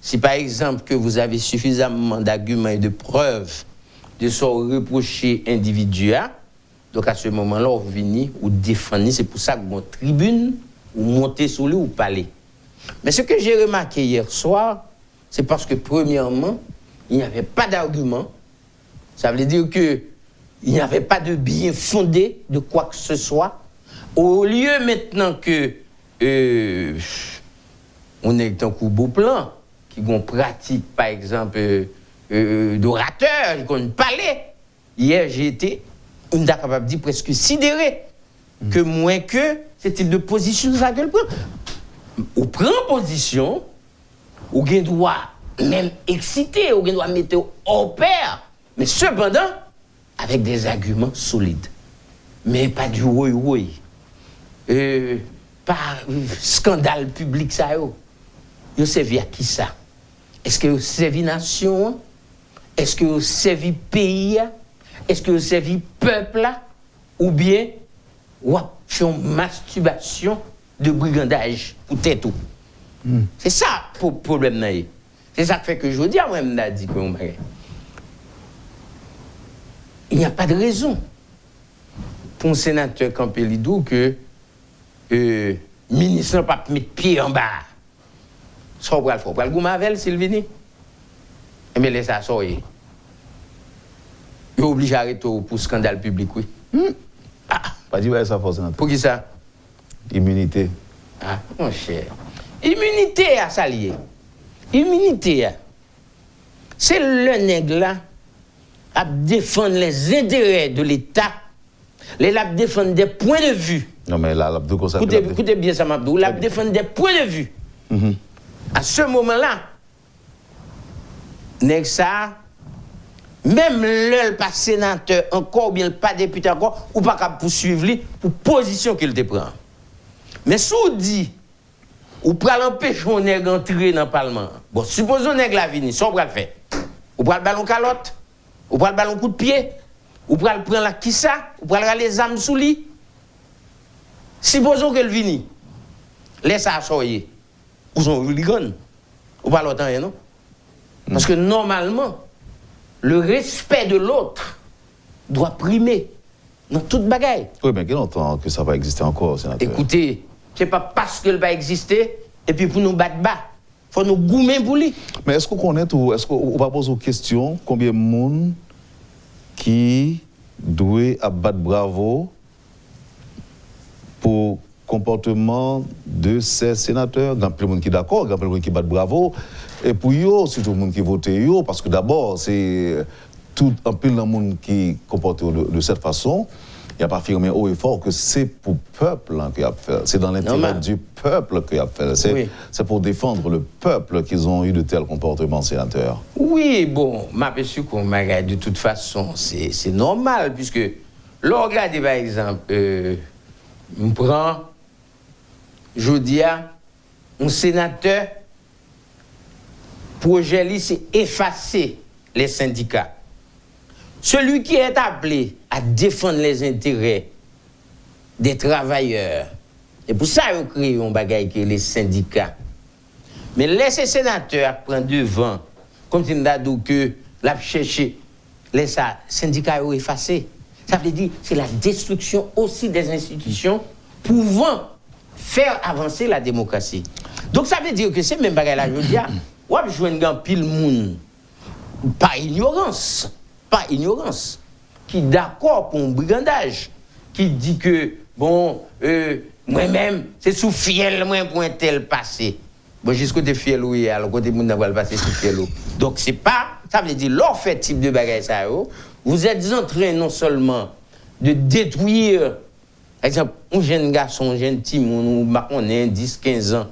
Si par exemple que vous avez suffisamment d'arguments et de preuves de ce reprocher individuel, donc à ce moment-là, vous venez ou défendez, c'est pour ça que votre tribune, ou montez sur lui ou parler. Mais ce que j'ai remarqué hier soir, c'est parce que premièrement, il n'y avait pas d'argument. Ça veut dire qu'il n'y avait pas de bien fondé de quoi que ce soit. Au lieu maintenant que on est un coup beau plan, qui ont pratique par exemple d'orateur, qu'on parlait. Hier, j'ai été, on est capable de dire presque sidéré que moins que ce type de position ça qu'elle prend. On prend position, on doit même exciter, on doit mettre au pair, mais cependant avec des arguments solides, mais pas du oui, pas scandale public ça yo. Yo servi à qui ça? Est-ce que yo servi nation? Est-ce que yo servi pays? Est-ce que yo servi peuple? Ou bien ou fait une masturbation de brigandage pour tête tout? C'est ça le problème là. C'est ça qui fait que je veux dire moi même dit que il n'y a pas de raison pour un sénateur Campelidou que ministre n'a pas mettre pied en bas. Ça va le faire. Pour le Goumavel, s'il vient. Mais laisse ça sortir. Il est obligé d'arrêter pour scandale public, oui. Pas dire ouais, ça force. Pour qui ça? Immunité. Ah, mon cher. Immunité à s'allier. Immunité. C'est le nègre là à défendre les intérêts de l'État. Les l'a défendre des points de vue. Non, mais là, l'abdou comme ça. Écoutez bien ça, Mabdou. L'a défendre des points de vue. À ce moment-là, nègre ça, même le pas sénateur encore, ou bien le pas député encore, ou pas capable poursuivre lui pour position qu'il te prend. Mais si on dit, ou pour l'empêcher on nègre entrer dans le Parlement, bon, supposons nègre la vini, ça on va le faire. Ou pour le ballon calotte, ou pour le ballon coup de pied, ou pour le prendre la kissa, ou pour le les âmes sous lui. Supposons qu'elle vini, laisse ça sortir. Ou sont hooligans. Ou pas longtemps, non? Parce que normalement, le respect de l'autre doit primer dans toute bagaille. Oui, mais quel longtemps que ça va exister encore, sénateur? Écoutez, c'est pas parce qu'elle va exister, et puis pour nous battre bas, il faut nous goumer pour lui. Mais est-ce qu'on connaît tout? Est-ce qu'on va poser une question? Combien de monde qui doit abattre bravo pour comportement de ces sénateurs? Il y a plein de monde qui est d'accord, il y a plein de monde qui bat bravo. Et pour eux, c'est tout le monde qui vote eux, parce que d'abord, c'est tout un peu le monde qui comporte de cette façon. Il n'y a pas affirmé haut et fort que c'est pour le peuple qu'il a fait. C'est dans l'intérêt du peuple qu'il a fait. C'est pour défendre le peuple qu'ils ont eu de tels comportements, sénateurs. Oui, bon, je suis qu'on de toute façon, c'est normal, puisque là, regardez par exemple, on prend, je dis, un sénateur, projet lui, c'est effacer les syndicats. Celui qui est appelé à défendre les intérêts des travailleurs, et pour ça, ils ont créé un bagage qui est les syndicats. Mais laissez les sénateurs prendre devant, comme si nous avons dit que la chercher, les syndicats ont effacé. Ça veut dire que c'est la destruction aussi des institutions pouvant faire avancer la démocratie. Donc ça veut dire que c'est même bagage là, je veux dire, on va jouer un pile monde par ignorance. Pas ignorance, qui est d'accord pour un brigandage, qui dit que, bon, moi-même, c'est sous fiel, moi, pour un tel passé. Bon, jusqu'au côté fiel, oui, alors côté monde n'a pas le passé sous fiel. Donc, c'est pas Ça veut dire, leur fait type de bagage, ça, vous êtes en train non seulement de détruire, par exemple, un jeune garçon, un jeune petit monde, on est 10, 15 ans,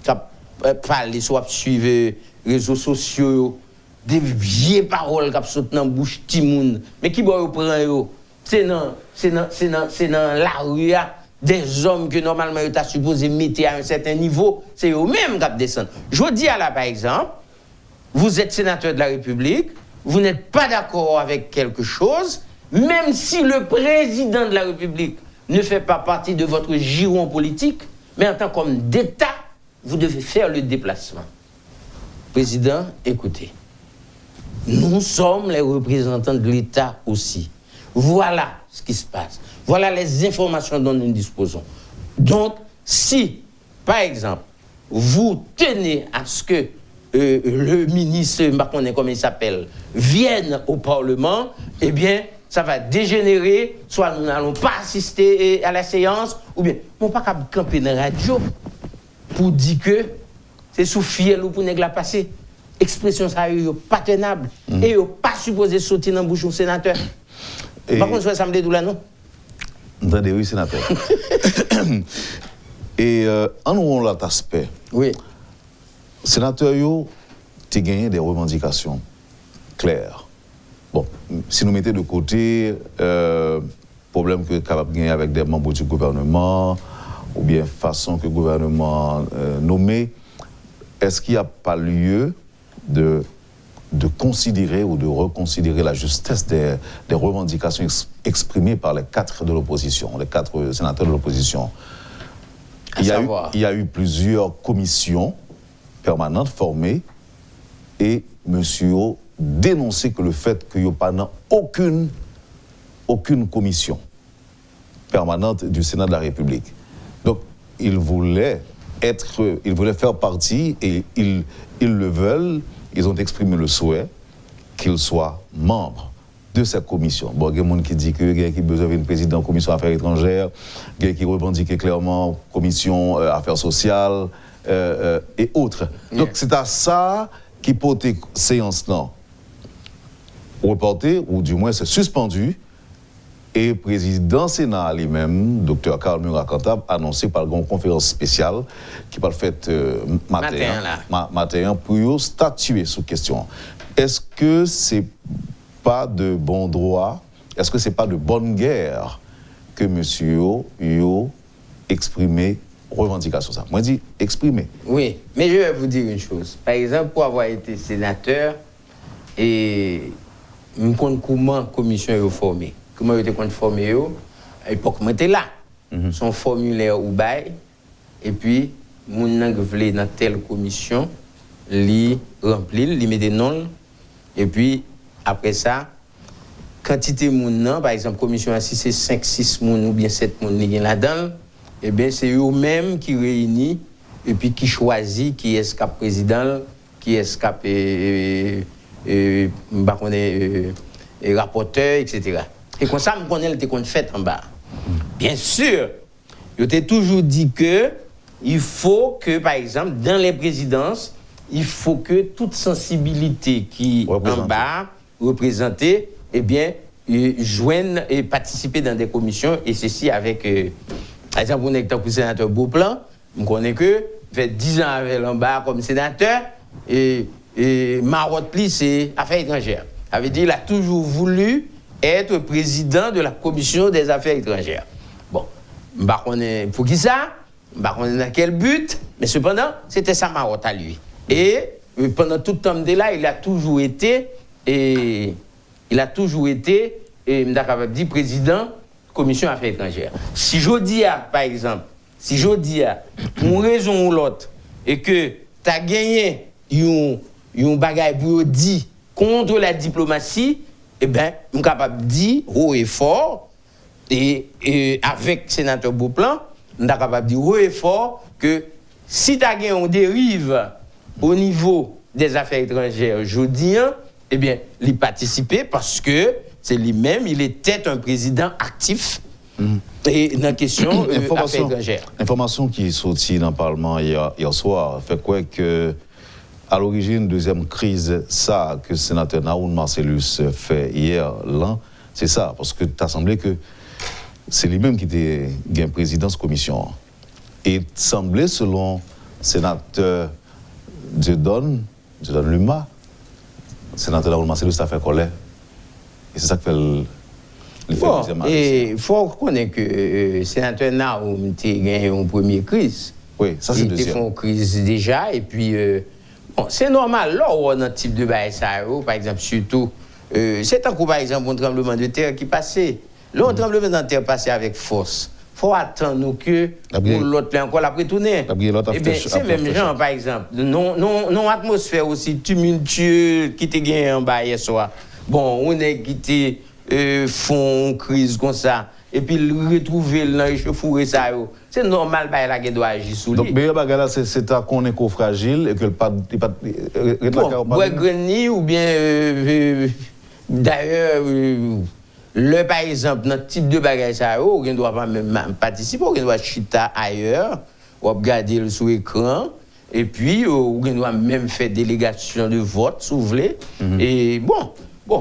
qui a parlé, soit suivre les réseaux sociaux, des vieilles paroles qui sautent dans la bouche de monde, mais qui boit au prend, c'est dans la rue, des hommes que normalement ils sont supposés mettre à un certain niveau, c'est eux-mêmes qui descendent. Je dis à la par exemple, vous êtes sénateur de la République, vous n'êtes pas d'accord avec quelque chose, même si le président de la République ne fait pas partie de votre giron politique, mais en tant qu'homme d'État, vous devez faire le déplacement. Président, écoutez, nous sommes les représentants de l'État aussi. Voilà ce qui se passe. Voilà les informations dont nous disposons. Donc, si, par exemple, vous tenez à ce que le ministre, je ne sais pas comment il s'appelle, vienne au Parlement, eh bien, ça va dégénérer, soit nous n'allons pas assister à la séance, ou bien, on ne peut pas camper dans la radio pour dire que c'est sous fiel ou pour ne la passer. Expression ça n'est pas tenable. Et il n'est pas supposé sortir dans le bouche du sénateur. Par contre, ça me dit là, non? Entendez, oui, sénateur. Et en ouvrant l'autre aspect, oui. Sénateur, tu as gagné des revendications claires. Bon, si nous mettons de côté problème que capable de gagner avec des membres du gouvernement, ou bien façon que le gouvernement nommé, est-ce qu'il n'y a pas lieu de considérer ou de reconsidérer la justesse des revendications exprimées par les 4 de l'opposition, les 4 sénateurs de l'opposition? Il y a eu plusieurs commissions permanentes formées et monsieur dénoncé que le fait qu'il n'y ait pas aucune commission permanente du Sénat de la République. Donc, ils voulaient faire partie et ils le veulent. Ils ont exprimé le souhait qu'ils soient membres de cette commission. Bon, il y a des gens qui disent qu'il y a besoin d'un président de la commission affaires étrangères, il y a qui revendiquent clairement commission affaires sociales et autres. Donc, c'est à ça qui porte séance-là reportée, ou du moins c'est suspendu, et le président Sénat lui-même, Dr. Karl Murat-Cantab, a annoncé par une conférence spéciale qui va le faire matin pour statuer sur la question. Est-ce que c'est pas de bon droit, est-ce que c'est pas de bonne guerre que monsieur yo exprimé revendication ça? Moi je dis exprimer. Oui, mais je vais vous dire une chose. Par exemple, pour avoir été sénateur, et je compte comment la commission est formée. Comment était formé à l'époque moi j'étais là son formulaire ou bail et puis mon nang voulait dans telle commission li remplir li met des noms et puis après ça quantité moun nan par exemple commission si c'est 5 6 moun ou bien 7 moun li là-dedans et bien c'est eux mêmes qui réunit et puis qui choisit qui est cap président qui est cap rapporteur etc. Et comme ça, je connais le fait en bas. Bien sûr, je t'ai toujours dit que il faut que, par exemple, dans les présidences, il faut que toute sensibilité qui en bas, représentée, eh bien, joigne et participer dans des commissions, et ceci avec, par exemple, on est le sénateur Beauplan, je connais que, fait 10 ans avec en bas comme sénateur, et Marotte Pli, c'est affaires étrangères. Ça veut dire qu'il a toujours voulu être président de la commission des affaires étrangères. Bon, pour qui ça? Dans quel but? Mais cependant, c'était sa marotte à lui. Et pendant tout le temps de là, il a toujours été, président de la commission des affaires étrangères. Si je dis, par exemple, pour une raison ou l'autre, et que tu as gagné un bagage pour dire contre la diplomatie, eh bien, je suis capable de dire haut et fort, et avec le sénateur Beauplan, je suis capable de dire haut et fort que si tu as gagné une dérive au niveau des affaires étrangères aujourd'hui, eh bien, il participer parce que c'est lui-même, il était un président actif et dans la question affaires étrangères. L'information qui est sortie dans le Parlement hier soir fait quoi que à l'origine, deuxième crise, ça que le sénateur Naoun Marcellus fait hier, là, c'est ça, parce que tu as semblé que c'est lui-même qui était gain présidence commission. Et il semblait, selon le sénateur Dieudonne Luma, le sénateur Naoun Marcellus a fait colère. Et c'est ça que fait le deuxième arrêt. Et il faut reconnaître que le sénateur Naoum a gagné une première crise. Oui, ça c'est le deuxième. Il a fait une crise déjà, et puis, bon, c'est normal, là où on a un type de bail, par exemple, surtout, c'est un coup, par exemple, un tremblement de terre qui passait. Là, un tremblement de terre passait avec force. Il faut attendre que l'autre encore la retourner. C'est même gens, par exemple, non atmosphère aussi tumultueuse qui te gagné en bas hier soir. Bon, on est quitté font crise comme ça. Et puis retrouver l'échauffouré ça. C'est normal, bah, la doit agir sous lui. Donc, mais là, c'est à qu'on est fragile et que le pas. Bon, grenier ou bien. D'ailleurs, par exemple, notre type de bagage, on ne doit pas même participer, on doit chita ailleurs, ou regarder sur l'écran, et puis on doit même faire délégation de vote, si vous voulez. Et bon,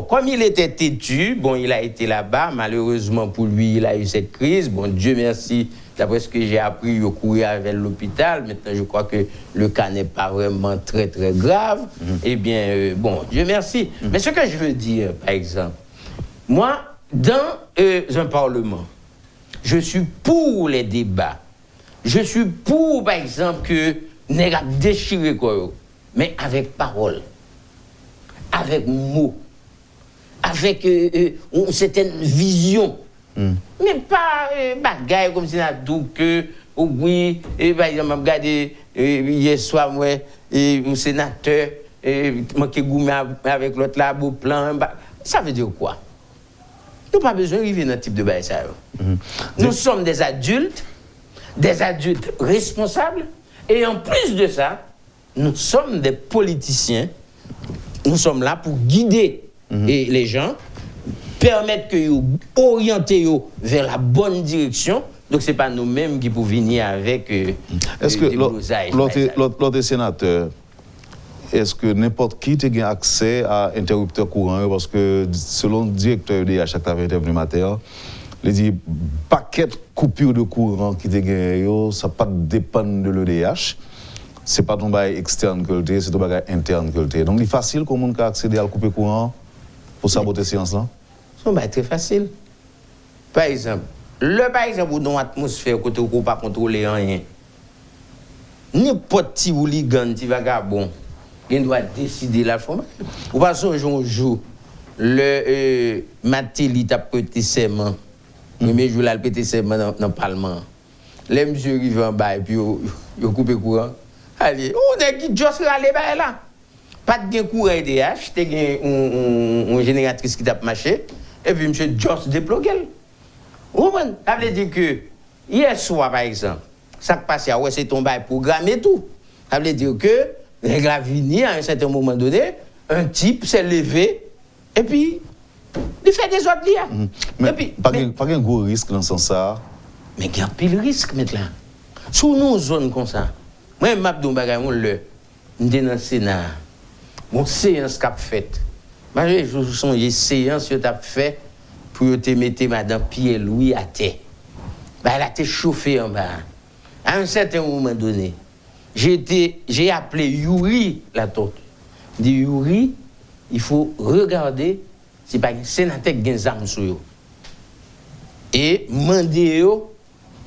comme il était têtu, bon, il a été là-bas, malheureusement pour lui, il a eu cette crise. Bon, Dieu merci, d'après ce que j'ai appris, il a couru vers l'hôpital. Maintenant, je crois que le cas n'est pas vraiment très, très grave. Eh bien, bon, Dieu merci. Mais ce que je veux dire, par exemple, moi, dans un parlement, je suis pour les débats. Je suis pour, par exemple, que nous déchirer quoi, mais avec parole, avec mots, avec une certaine vision. Mais pas bagaille comme si on a dit que, oui, par exemple, je regardé hier soir, moi, un sénateur, manqué gourmet avec l'autre là, beau plan. Ça veut dire quoi? Nous n'avons pas besoin de vivre dans ce type de bail. Nous sommes des adultes responsables, et en plus de ça, nous sommes des politiciens. Nous sommes là pour guider les gens, permettre que vous orientez vers la bonne direction. Donc, ce n'est pas nous-mêmes qui pouvons venir avec est-ce que l'autre sénateur, est-ce que n'importe qui a accès à interrupteur courant? Parce que selon le directeur de chaque intervenu matin, il dit paquet de coupures de courant qui ont ça pas dépendre de l'EDH. Ce n'est pas ton bail externe que c'est ton bail interne que donc il est facile qu'on ait accéder à la couper courant pour saboter cette séance-là? C'est très facile. Par exemple, où dans l'atmosphère, côté où on ne peut pas contrôler rien, n'importe qui hooligan, petit vagabond, il doit décider la forme. Ou pas un jour, le Matéli a prêté serment. Le premier jour, il a prêté serment dans le Parlement. Les messieurs arrivent en bas et puis ils coupent le courant. Allez, on est qui juste aller là. Pas de courant EDH, tu as une génératrice qui t'a marché, et puis monsieur Joss déplogué. Ça veut dire que hier soir, par exemple, ça passe, c'est ton bail programmé tout. Ça veut dire que les a venu à un certain moment donné, un type s'est levé, et puis il fait des autres liens. Mais pas un gros risque dans ce sens-là. Mais il y a un pile risque maintenant. Sous nos zones comme ça, moi, je suis dans le Sénat. Mon séance qu'a faite. Je songe une séance que tu as fait pour te mettre Madame Pierre-Louis à terre. Elle a été chauffée en bas. À un certain moment donné, j'ai appelé Yuri la tante. Je dis Yuri, il faut regarder si pas un sénateur qui a des armes sur eux. Et demander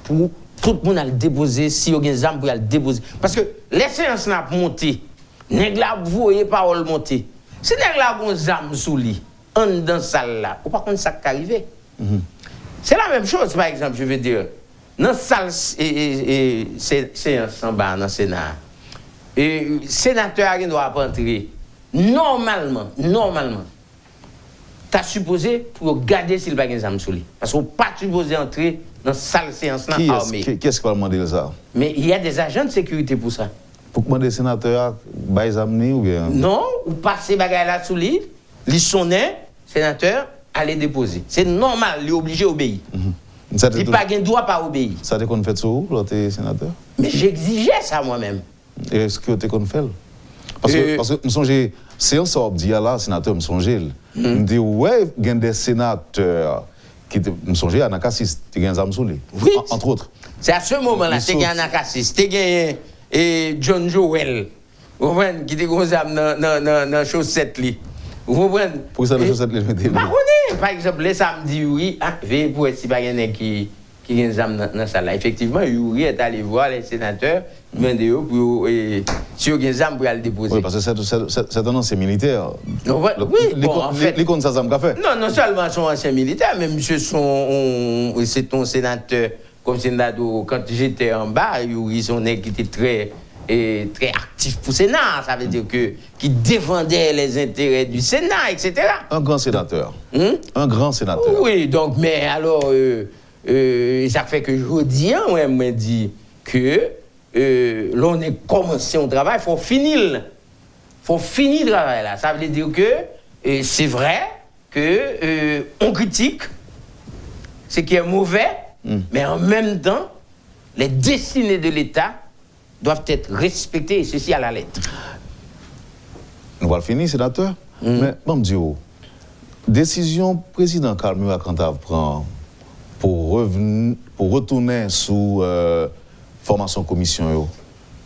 pour tout le monde à le déposer, si il y a des armes pour le déposer. Parce que les séances n'ont pas monté. Nèg la voyez parole monter. Si nèg la gon zam sous lui, en dans salle là, ou pas contre ça qui arrivé. C'est la même chose par exemple, je veux dire. Dans salle séance en bas dans Sénat. Et sénateur ne doit pas entrer. Normalement, tu as supposé pour garder s'il pas gen zam sous lui parce qu'on pas supposé entrer dans salle séance là armée. Qui est-ce qui va demander ça? Mais il y a des agents de sécurité pour ça. Pour demander sénateur bail zamni ou bien non, ou passer bagay là sous lui, li sonner sénateur aller déposer. C'est normal, il est obligé d'obéir. Il pas gain droit pas obéir. Ça te qu'on fait sur l'autre sénateur? Mais j'exigeais ça moi-même. Et est-ce que tu qu'on fait? Parce que me songe séance dit là sénateur me songe me dit ouais il y a des sénateurs qui me songe Anakassis qui gagne zam soulé entre autres. C'est à ce moment-là tu gagne Anakassis, tu gagne et John Joel. Vous comprenez qui était gros zam dans chaussette li. Vous comprenez? Pour ça, la chaussette les mettez. Par exemple, les samedis, oui, veillez pour être si pas quelqu'un qui a des âmes dans ça là. Effectivement, Yuri est allé voir les sénateurs, demander pour si il y a des âmes pour aller déposer. Oui, parce que c'est un ancien militaire. Oui, bon, en fait. Les comptes ça me fait. Non seulement son ancien militaire, mais monsieur c'est ton sénateur, comme sénateur, quand j'étais en bas, Yuri, son nègre qui était très actif pour le Sénat, ça veut dire qui défendait les intérêts du Sénat, etc. Un grand sénateur. Un grand sénateur. Oui, donc, mais alors, ça fait que je dis, moi, me dit que l'on est commencé au travail, il faut finir. Il faut finir le travail là. Ça veut dire que c'est vrai que on critique ce qui est mauvais, mais en même temps, les destinées de l'État doivent être respectés, et ceci à la lettre. Nous allons finir, sénateur. Mais, bon Dieu, décision président Kalmura Cantave prend pour retourner sous formation commission,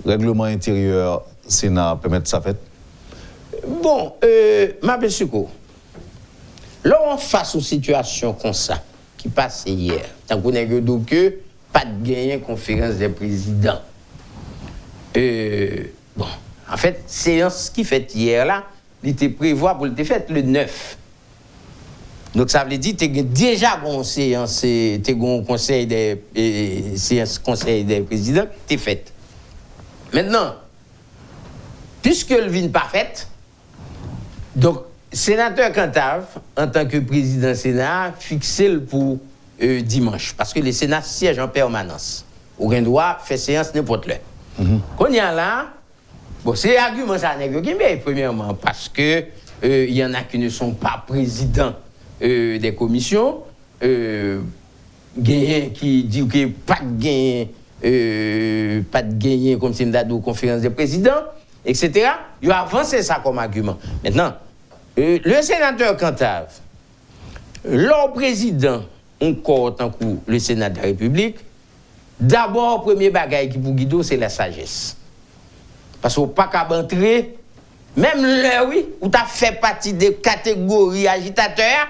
règlement intérieur, Sénat permettre ça fait? Bon, ma Bessuko, là on face aux situations comme ça, qui passaient hier, tant qu'on a que pas de gagner conférence des présidents. Bon, en fait, séance qui fait hier là, il était prévu pour le fait le 9. Donc ça veut dire que tu as déjà une séance, tu as un conseil des présidents qui est fait. Maintenant, puisque le vin pas fait, donc sénateur Cantave, en tant que président Sénat, fixé le pour dimanche, parce que le Sénat siège en permanence. Aucun droit faire séance n'importe là. Quand il y a là, bon, c'est argument ça n'est que premièrement parce que il y en a qui ne sont pas présidents des commissions, qui dit que pas de gagner comme c'est une conférence des présidents, etc. Il a avancé ça comme argument. Maintenant, le sénateur Cantave, leur président, encore tant que le Sénat de la République, d'abord, premier bagaille qui pour Guido, c'est la sagesse. Parce qu'on pas qu'à entrer, même là, oui, où tu as fait partie des catégories agitateurs,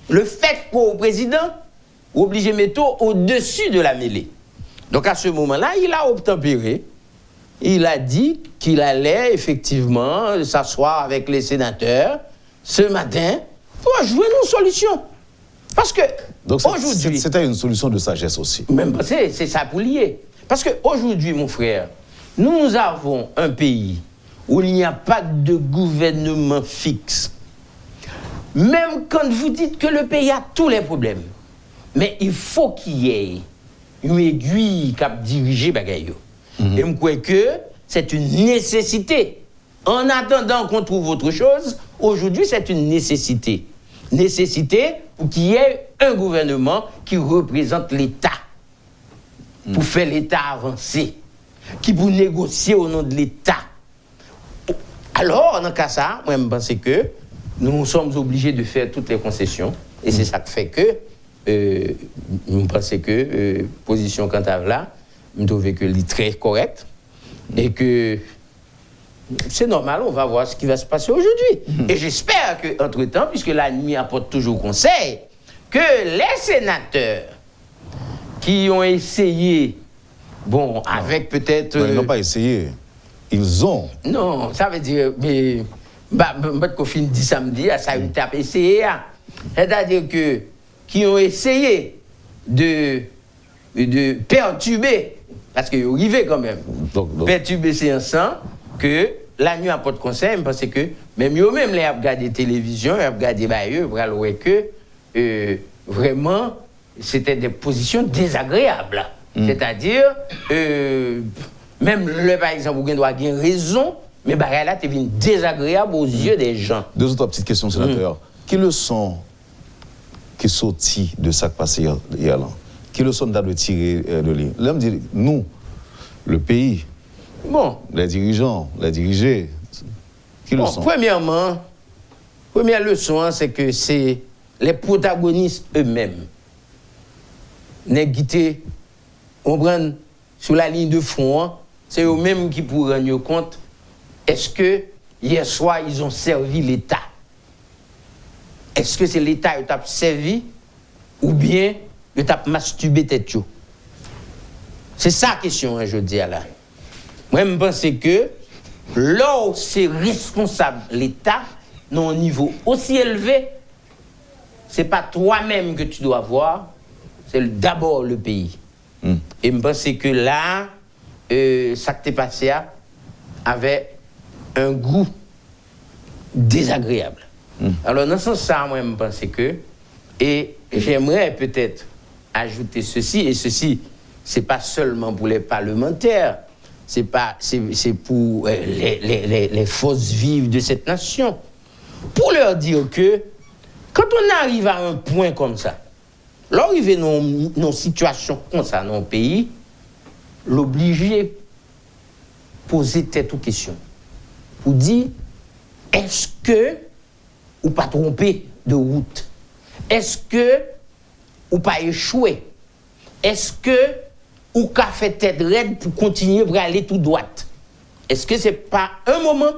le fait qu'au président, obligé de mettre au-dessus de la mêlée. Donc à ce moment-là, il a obtempéré. Il a dit qu'il allait effectivement s'asseoir avec les sénateurs ce matin pour jouer une solution. Parce que donc aujourd'hui, c'était une solution de sagesse aussi. Même c'est ça pour lier. Parce qu'aujourd'hui, mon frère, nous avons un pays où il n'y a pas de gouvernement fixe. Même quand vous dites que le pays a tous les problèmes, mais il faut qu'il y ait une aiguille qui a dirigé bagaille. Et je crois que c'est une nécessité. En attendant qu'on trouve autre chose, aujourd'hui, c'est une nécessité. Nécessité pour qu'il y ait un gouvernement qui représente l'État, pour faire l'État avancer, qui pour négocier au nom de l'État. Alors, dans ce cas ça, moi, je pense que nous sommes obligés de faire toutes les concessions, et c'est ça qui fait que je pense que position Cantave là, je trouve que elle est très correcte, et que c'est normal, on va voir ce qui va se passer aujourd'hui. Et j'espère qu'entre-temps, puisque la nuit apporte toujours conseil, que les sénateurs qui ont essayé, bon, avec peut-être... Non, ils n'ont pas essayé. Ils ont. Non, ça veut dire... Mais qu'on finit dit samedi, ça a eu essayé. C'est-à-dire que qui ont essayé de perturber, parce qu'ils arrivaient quand même, perturber ces ensemble, que la nuit apporte conseil, parce que même eux-mêmes, les regardé télévision, ils regardé eux, que vraiment, c'était des positions désagréables. C'est-à-dire, même le, par exemple, vous doit avoir raison, mais là, tu es désagréable aux yeux des gens. Deux autres petites questions, sénateur. Quelles leçons qui sorti de ça qui passé hier là? Quelles leçons nous avons tiré de lui? Là, me dit, nous, le pays, Bon. Les dirigeants, les dirigés, qui le sont? Première leçon, c'est que c'est les protagonistes eux-mêmes. N'est guité, on prend sur la ligne de front, c'est eux-mêmes qui pourront rendre compte, est-ce que hier soir, ils ont servi l'État? Est-ce que c'est l'État qui t'a servi ou bien qui t'a masturbé tête? C'est ça la question, je dis là. Moi, je pense que là où c'est responsable l'État, dans un niveau aussi élevé, ce n'est pas toi-même que tu dois voir, c'est d'abord le pays. Et je pense que là, ça qui t'est passé avait un goût désagréable. Alors, dans ce sens-là, moi, je pense que, et j'aimerais peut-être ajouter ceci, et ceci, ce n'est pas seulement pour les parlementaires, c'est pour les forces vives de cette nation, pour leur dire que, quand on arrive à un point comme ça, l'arrivée dans une situation comme ça dans le pays, l'obliger poser tête aux questions. Pour dire, est-ce que ou pas trompé de route? Est-ce que ou pas échoué? Est-ce que ou qu'a fait tête raide pour continuer pour aller tout droit? Est-ce que c'est pas un moment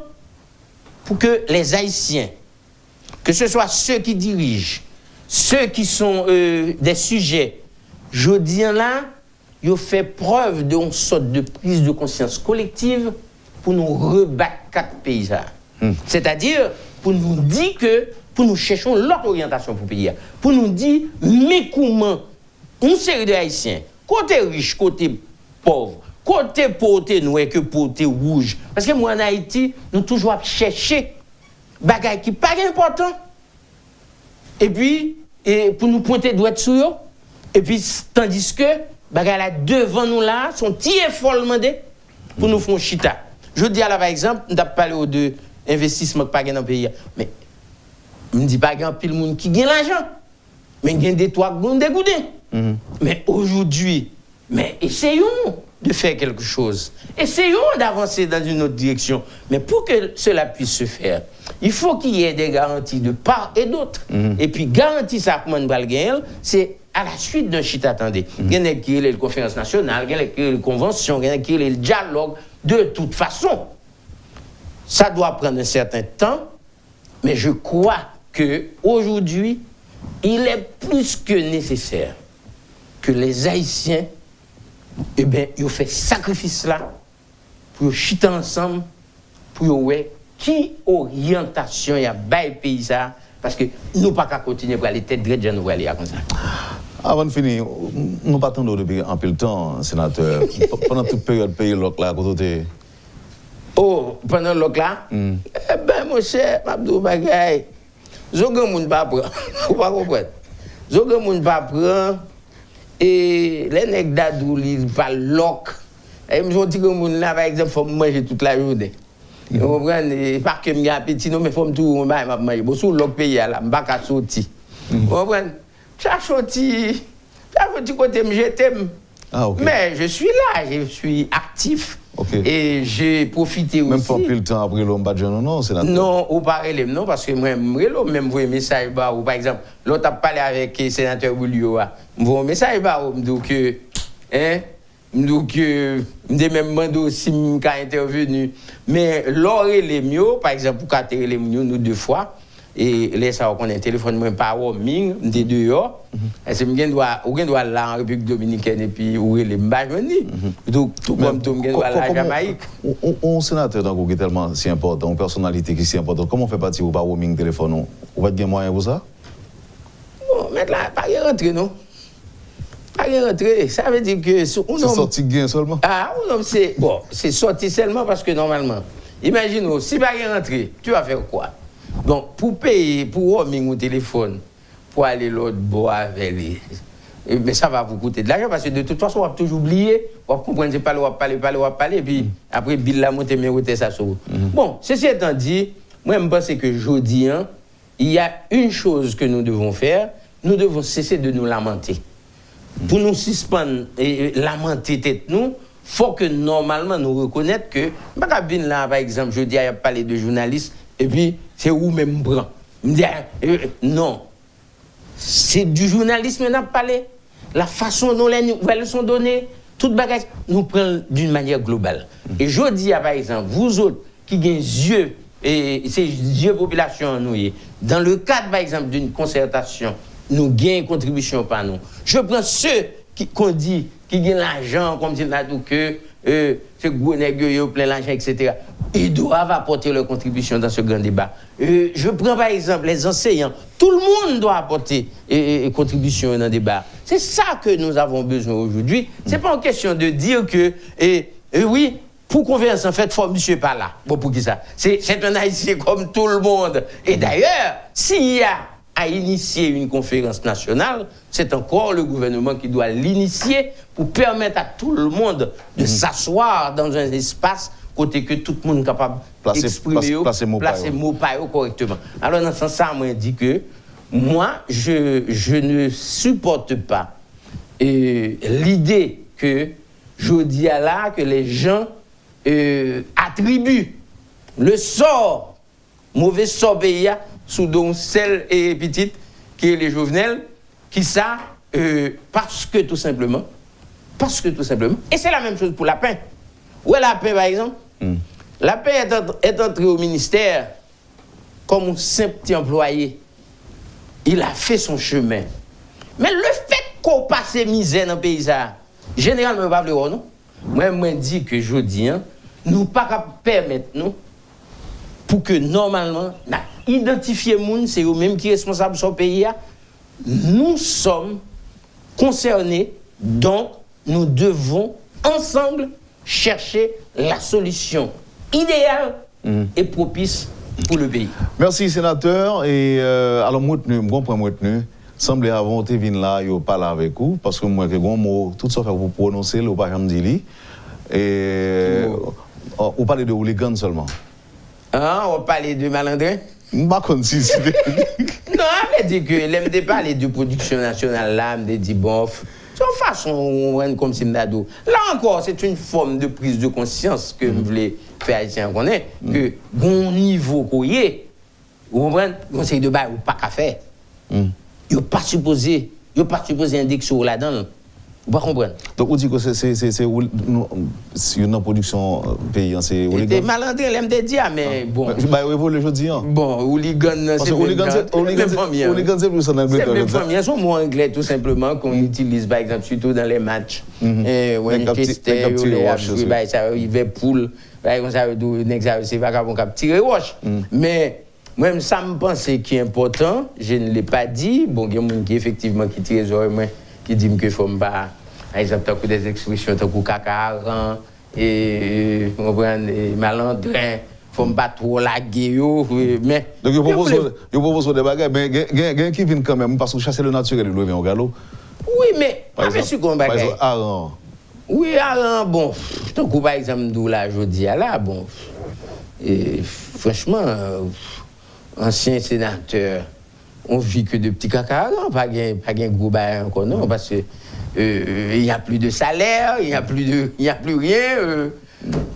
pour que les Haïtiens, que ce soit ceux qui dirigent, ceux qui sont des sujets, je dis là, ils ont fait preuve d'une sorte de prise de conscience collective pour nous rebattre quatre pays. C'est-à-dire, pour nous dire que, pour nous chercher l'autre orientation pour le pays. Pour nous dire, mais comment une série de Haïtiens, côté riche, côté pauvre, côté porté noir que porté rouge. Parce que moi, en Haïti, nous toujours chercher des bagages qui ne sont pas importants. Et puis, pour nous pointer doigt sur eux. Et puis, tandis que, bagages là devant nous là, sont tiers follement pour nous faire chita. Je dis là, par exemple, nous avons parlé de investissement qui pas dans le pays. Mais, je ne dis pas qu'il y a pile de monde qui gagne l'argent. Mais il y a des toits qui ont dégoûté. Mais aujourd'hui, essayons de faire quelque chose. Essayons d'avancer dans une autre direction. Mais pour que cela puisse se faire, il faut qu'il y ait des garanties de part et d'autre. Et puis, garantie ça, comment on va le gagner, c'est à la suite d'un chita, attendez. Il y a qui est la conférence nationale, il y a qui est la convention, il y a qui est le dialogue. De toute façon, ça doit prendre un certain temps, mais je crois qu'aujourd'hui, il est plus que nécessaire que les Haïtiens, eh bien, ils ont fait sacrifice là, pour chiter ensemble, pour voir qui orientation il y a dans le pays ça, parce que nous ne pouvons pas continuer pour aller tête droite, nous aller comme ça. Avant de finir, nous ne partons pas depuis un peu de temps, sénateur. Pendant toute période, pays là, côté. Oh, pendant le là? Eh bien, mon cher, Abdou Bagay, Zogan moun pas prend. Vous pas comprendre. Zogan moun pas prend et les nèg d'adou li pas loc. Et me dit que moun là par exemple faut manger toute la journée. Vous comprenez pas que m'y appétit non mais faut me tout m'a manger. Bon sous l'autre pays là, m'pas ka sorti. Vous comprenez? Ça sorti côté me jeter. Ah, OK. Mais je suis là, je suis actif. Okay. Et j'ai profité aussi. Même pas plus le temps après l'homme pas de non, c'est non, ou pas relève non parce que moi même voyer message ba ou par exemple l'autre a parlé avec le sénateur Boulio m'envoie un message ba ou donc me même mando si m'ka intervenu mais l'oré les mieux par exemple pour cater les mieux nous deux fois et les ça on a téléphone moi pas roaming des dehors et c'est m'gain doit là en République dominicaine et puis ou les m'ba venir tout comme tout m'gain doit là Jamaïque on sénateur donc qui est tellement si important, une personnalité qui est si importante, comment on fait partie ou pas roaming téléphone on va te gagner moyen pour ça? Bon maintenant pas rentrer non pas rentrer ça veut dire que c'est sorti gain seulement non c'est bon c'est sorti seulement parce que normalement imagine si pas rentrer tu vas faire quoi? Donc, pour payer, pour roaming au téléphone, pour aller l'autre bois avec les... Mais ça va vous coûter de l'argent parce que de toute façon, on va toujours oublier, on va comprendre, c'est pas le parler, et puis après, bill la monter, mais roter ça sur vous. Bon, ceci étant dit, moi, je pense que jeudi, il y a une chose que nous devons faire, nous devons cesser de nous lamenter. Pour nous suspendre et lamenter tête nous, faut que normalement nous reconnaître que, là, par exemple, je dis, il y a parlé de journalistes, et puis c'est où même prend. Non. C'est du journalisme qu'on a parlé. La façon dont les nouvelles sont données, toute bagage, nous prenons d'une manière globale. Et je dis, par exemple, vous autres qui avez yeux, et ces yeux population, nous, dans le cadre, par exemple, d'une concertation, nous gagnons contribution par nous. Je prends ceux qu'on dit qui gagnent l'argent, comme si nous que c'est gros nègres, plein l'argent, etc. Ils doivent apporter leur contribution dans ce grand débat. Je prends par exemple les enseignants. Tout le monde doit apporter contribution dans le débat. C'est ça que nous avons besoin aujourd'hui. Ce n'est pas une question de dire que, oui, pour confiance, en fait, il faut monsieur pas là. Bon, pour qui ça? C'est un haïtien comme tout le monde. Et d'ailleurs, s'il y a à initier une conférence nationale, c'est encore le gouvernement qui doit l'initier pour permettre à tout le monde de s'asseoir dans un espace côté que tout le monde est capable d'exprimer, placer mot correctement. Alors, dans ce sens, ça m'a dit que moi, je ne supporte pas l'idée que je dis à là que les gens attribuent le sort, mauvais sort pays, sous donc celle et petite qui est les Jovenel, qui ça, parce que tout simplement, et c'est la même chose pour Lapin. Où est Lapin, par exemple? Lapin est entré au ministère comme un simple petit employé. Il a fait son chemin. Mais le fait qu'on passe misère dans le pays, ça, généralement, pas le non? Moi, je dis que je dis, nous ne pouvons pas permettre, nous, pour que normalement, identifier les gens, c'est eux-mêmes qui sont responsables de ce pays. Nous sommes concernés, donc nous devons ensemble chercher la solution idéale et propice pour le pays. Merci, sénateur. Et alors, moi, je comprends, semble avant de venir là, je parle avec vous, parce que moi, j'ai un mot, tout ça pour prononcer, le pas dit. Et on parle de hooligan seulement. Ah, on parle de malandrin? Pas comme si c'était. Non, mais dit que l'aime parler de production nationale là, me dit bof. C'est une façon on rend comme si m'dado. Là encore, c'est une forme de prise de conscience que vous voulez faire ici on connaît que bon niveau qu'on y est. Vous comprenez? Conseil de bail ou pas qu'à faire. Yo pas supposé indexer là-dedans. Vous pas comprendre. Donc on dit que c'est une production pays, c'est hooligan. C'est malandrin, l'aime de dire mais bon. Bah oui, le jeudi. Bon, hooligan c'est hooligan c'est plus en anglais. C'est même famille, son mot anglais tout simplement qu'on utilise par exemple surtout dans les matchs. Winchester, Liverpool, c'est pas qu'on cap tirer roche. Mais même ça me pense qui est important, je ne l'ai pas dit. Bon, il y a des gens qui effectivement qui tirent les oreilles, qui disent qu'il faut pas, par exemple, des expressions comme cacaran et malandrin, faut pas trop laguer, mais. Donc, il propose des bagages, mais il y a qui viennent quand même, parce que chasser le naturel, il vient au galop. Oui, mais, par exemple, Aran. Oui, Aran, bon, tant que par exemple, d'où là, je dis là, bon, franchement, ancien sénateur, on vit que de petits cacarans, pas de gros bail encore, non, parce que il n'y a plus de salaire, il n'y a plus rien.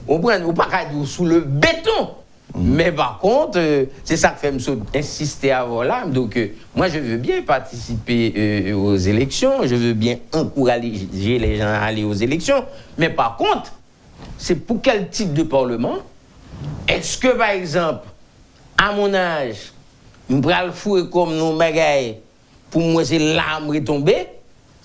On prend pas sous le béton. Mais par contre, c'est ça que fait insister avant là. Donc, moi, je veux bien participer aux élections, je veux bien encourager les gens à aller aux élections. Mais par contre, c'est pour quel type de parlement? Est-ce que, par exemple, à mon âge, je vais le fouer comme nos bagailles pour moi, c'est l'arme retombée?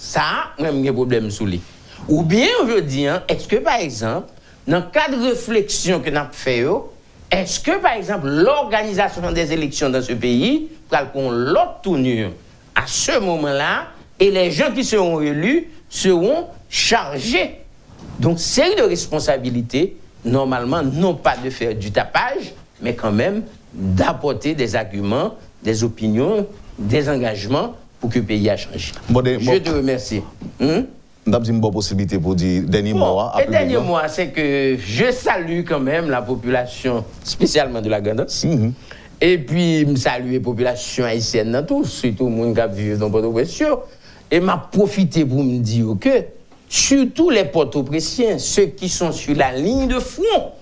Ça, même un problème sous lui. Ou bien, je dis, est-ce que, par exemple, dans le cas de réflexion que nous avons fait, est-ce que, par exemple, l'organisation des élections dans ce pays va prendre l'autre tournure à ce moment-là et les gens qui seront élus seront chargés? Donc, c'est une responsabilité, normalement, non pas de faire du tapage, mais quand même d'apporter des arguments, des opinions, des engagements pour que le pays a changé. Je te remercie. D'abord, une bonne possibilité pour dire dernier mois. Le dernier mois, c'est que je salue quand même la population, spécialement de la Gandance. Et puis, je salue la population haïtienne dans tout, surtout les gens qui vivent dans Port-au-Prince. Et m'a profité pour me dire que surtout les Port-au-Pressiens, ceux qui sont sur la ligne de front.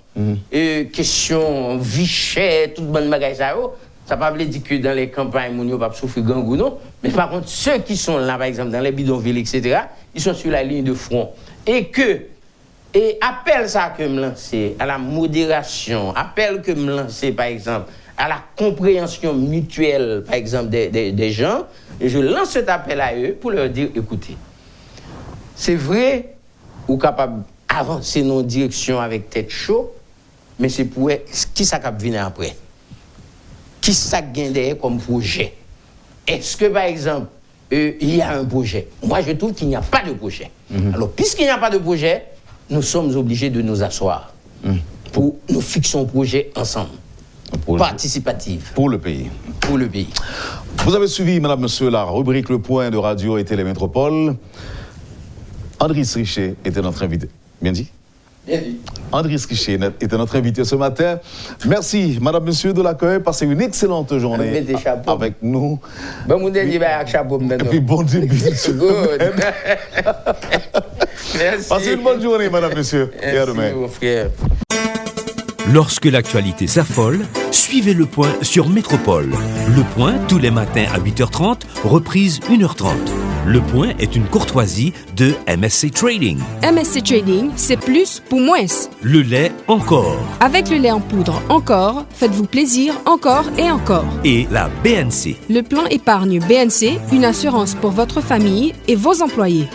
Question vie chère, toute bonne bagaille ça ne veut pas dire que dans les campagnes, ils ne vont pas souffrir gang ou non. Mais par contre, ceux qui sont là, par exemple, dans les bidonvilles, etc., ils sont sur la ligne de front. Et appel ça que me lancer à la modération, appel que me lancer, par exemple, à la compréhension mutuelle, par exemple, des gens, et je lance cet appel à eux pour leur dire, écoutez, c'est vrai, ou capable d'avancer dans une direction avec tête chaude, mais c'est pour qui ça va venir après? Qui ça gagne derrière comme projet? Est-ce que, par exemple, il y a un projet? Moi, je trouve qu'il n'y a pas de projet. Alors, puisqu'il n'y a pas de projet, nous sommes obligés de nous asseoir pour nous fixer un projet ensemble. Participatif. Pour le pays. Pour le pays. Vous avez suivi, madame, monsieur, la rubrique Le Point de Radio et Télémétropole. Andris Richer était notre invité. Bien dit? Bien dit. Andris Richer était notre invité ce matin. Merci, madame, monsieur, de l'accueil. Passez une excellente journée avec nous. Bon, mon dernier avec chapeau. Et puis, bon début de semaine. Merci. Passez une bonne journée, madame, monsieur. Merci, et à demain. mon frère. Lorsque l'actualité s'affole, suivez Le Point sur Métropole. Le Point, tous les matins à 8h30, reprise 1h30. Le Point est une courtoisie de MSC Trading. MSC Trading, c'est plus pour moins. Le lait encore. Avec le lait en poudre encore, faites-vous plaisir encore et encore. Et la BNC. Le plan épargne BNC, une assurance pour votre famille et vos employés.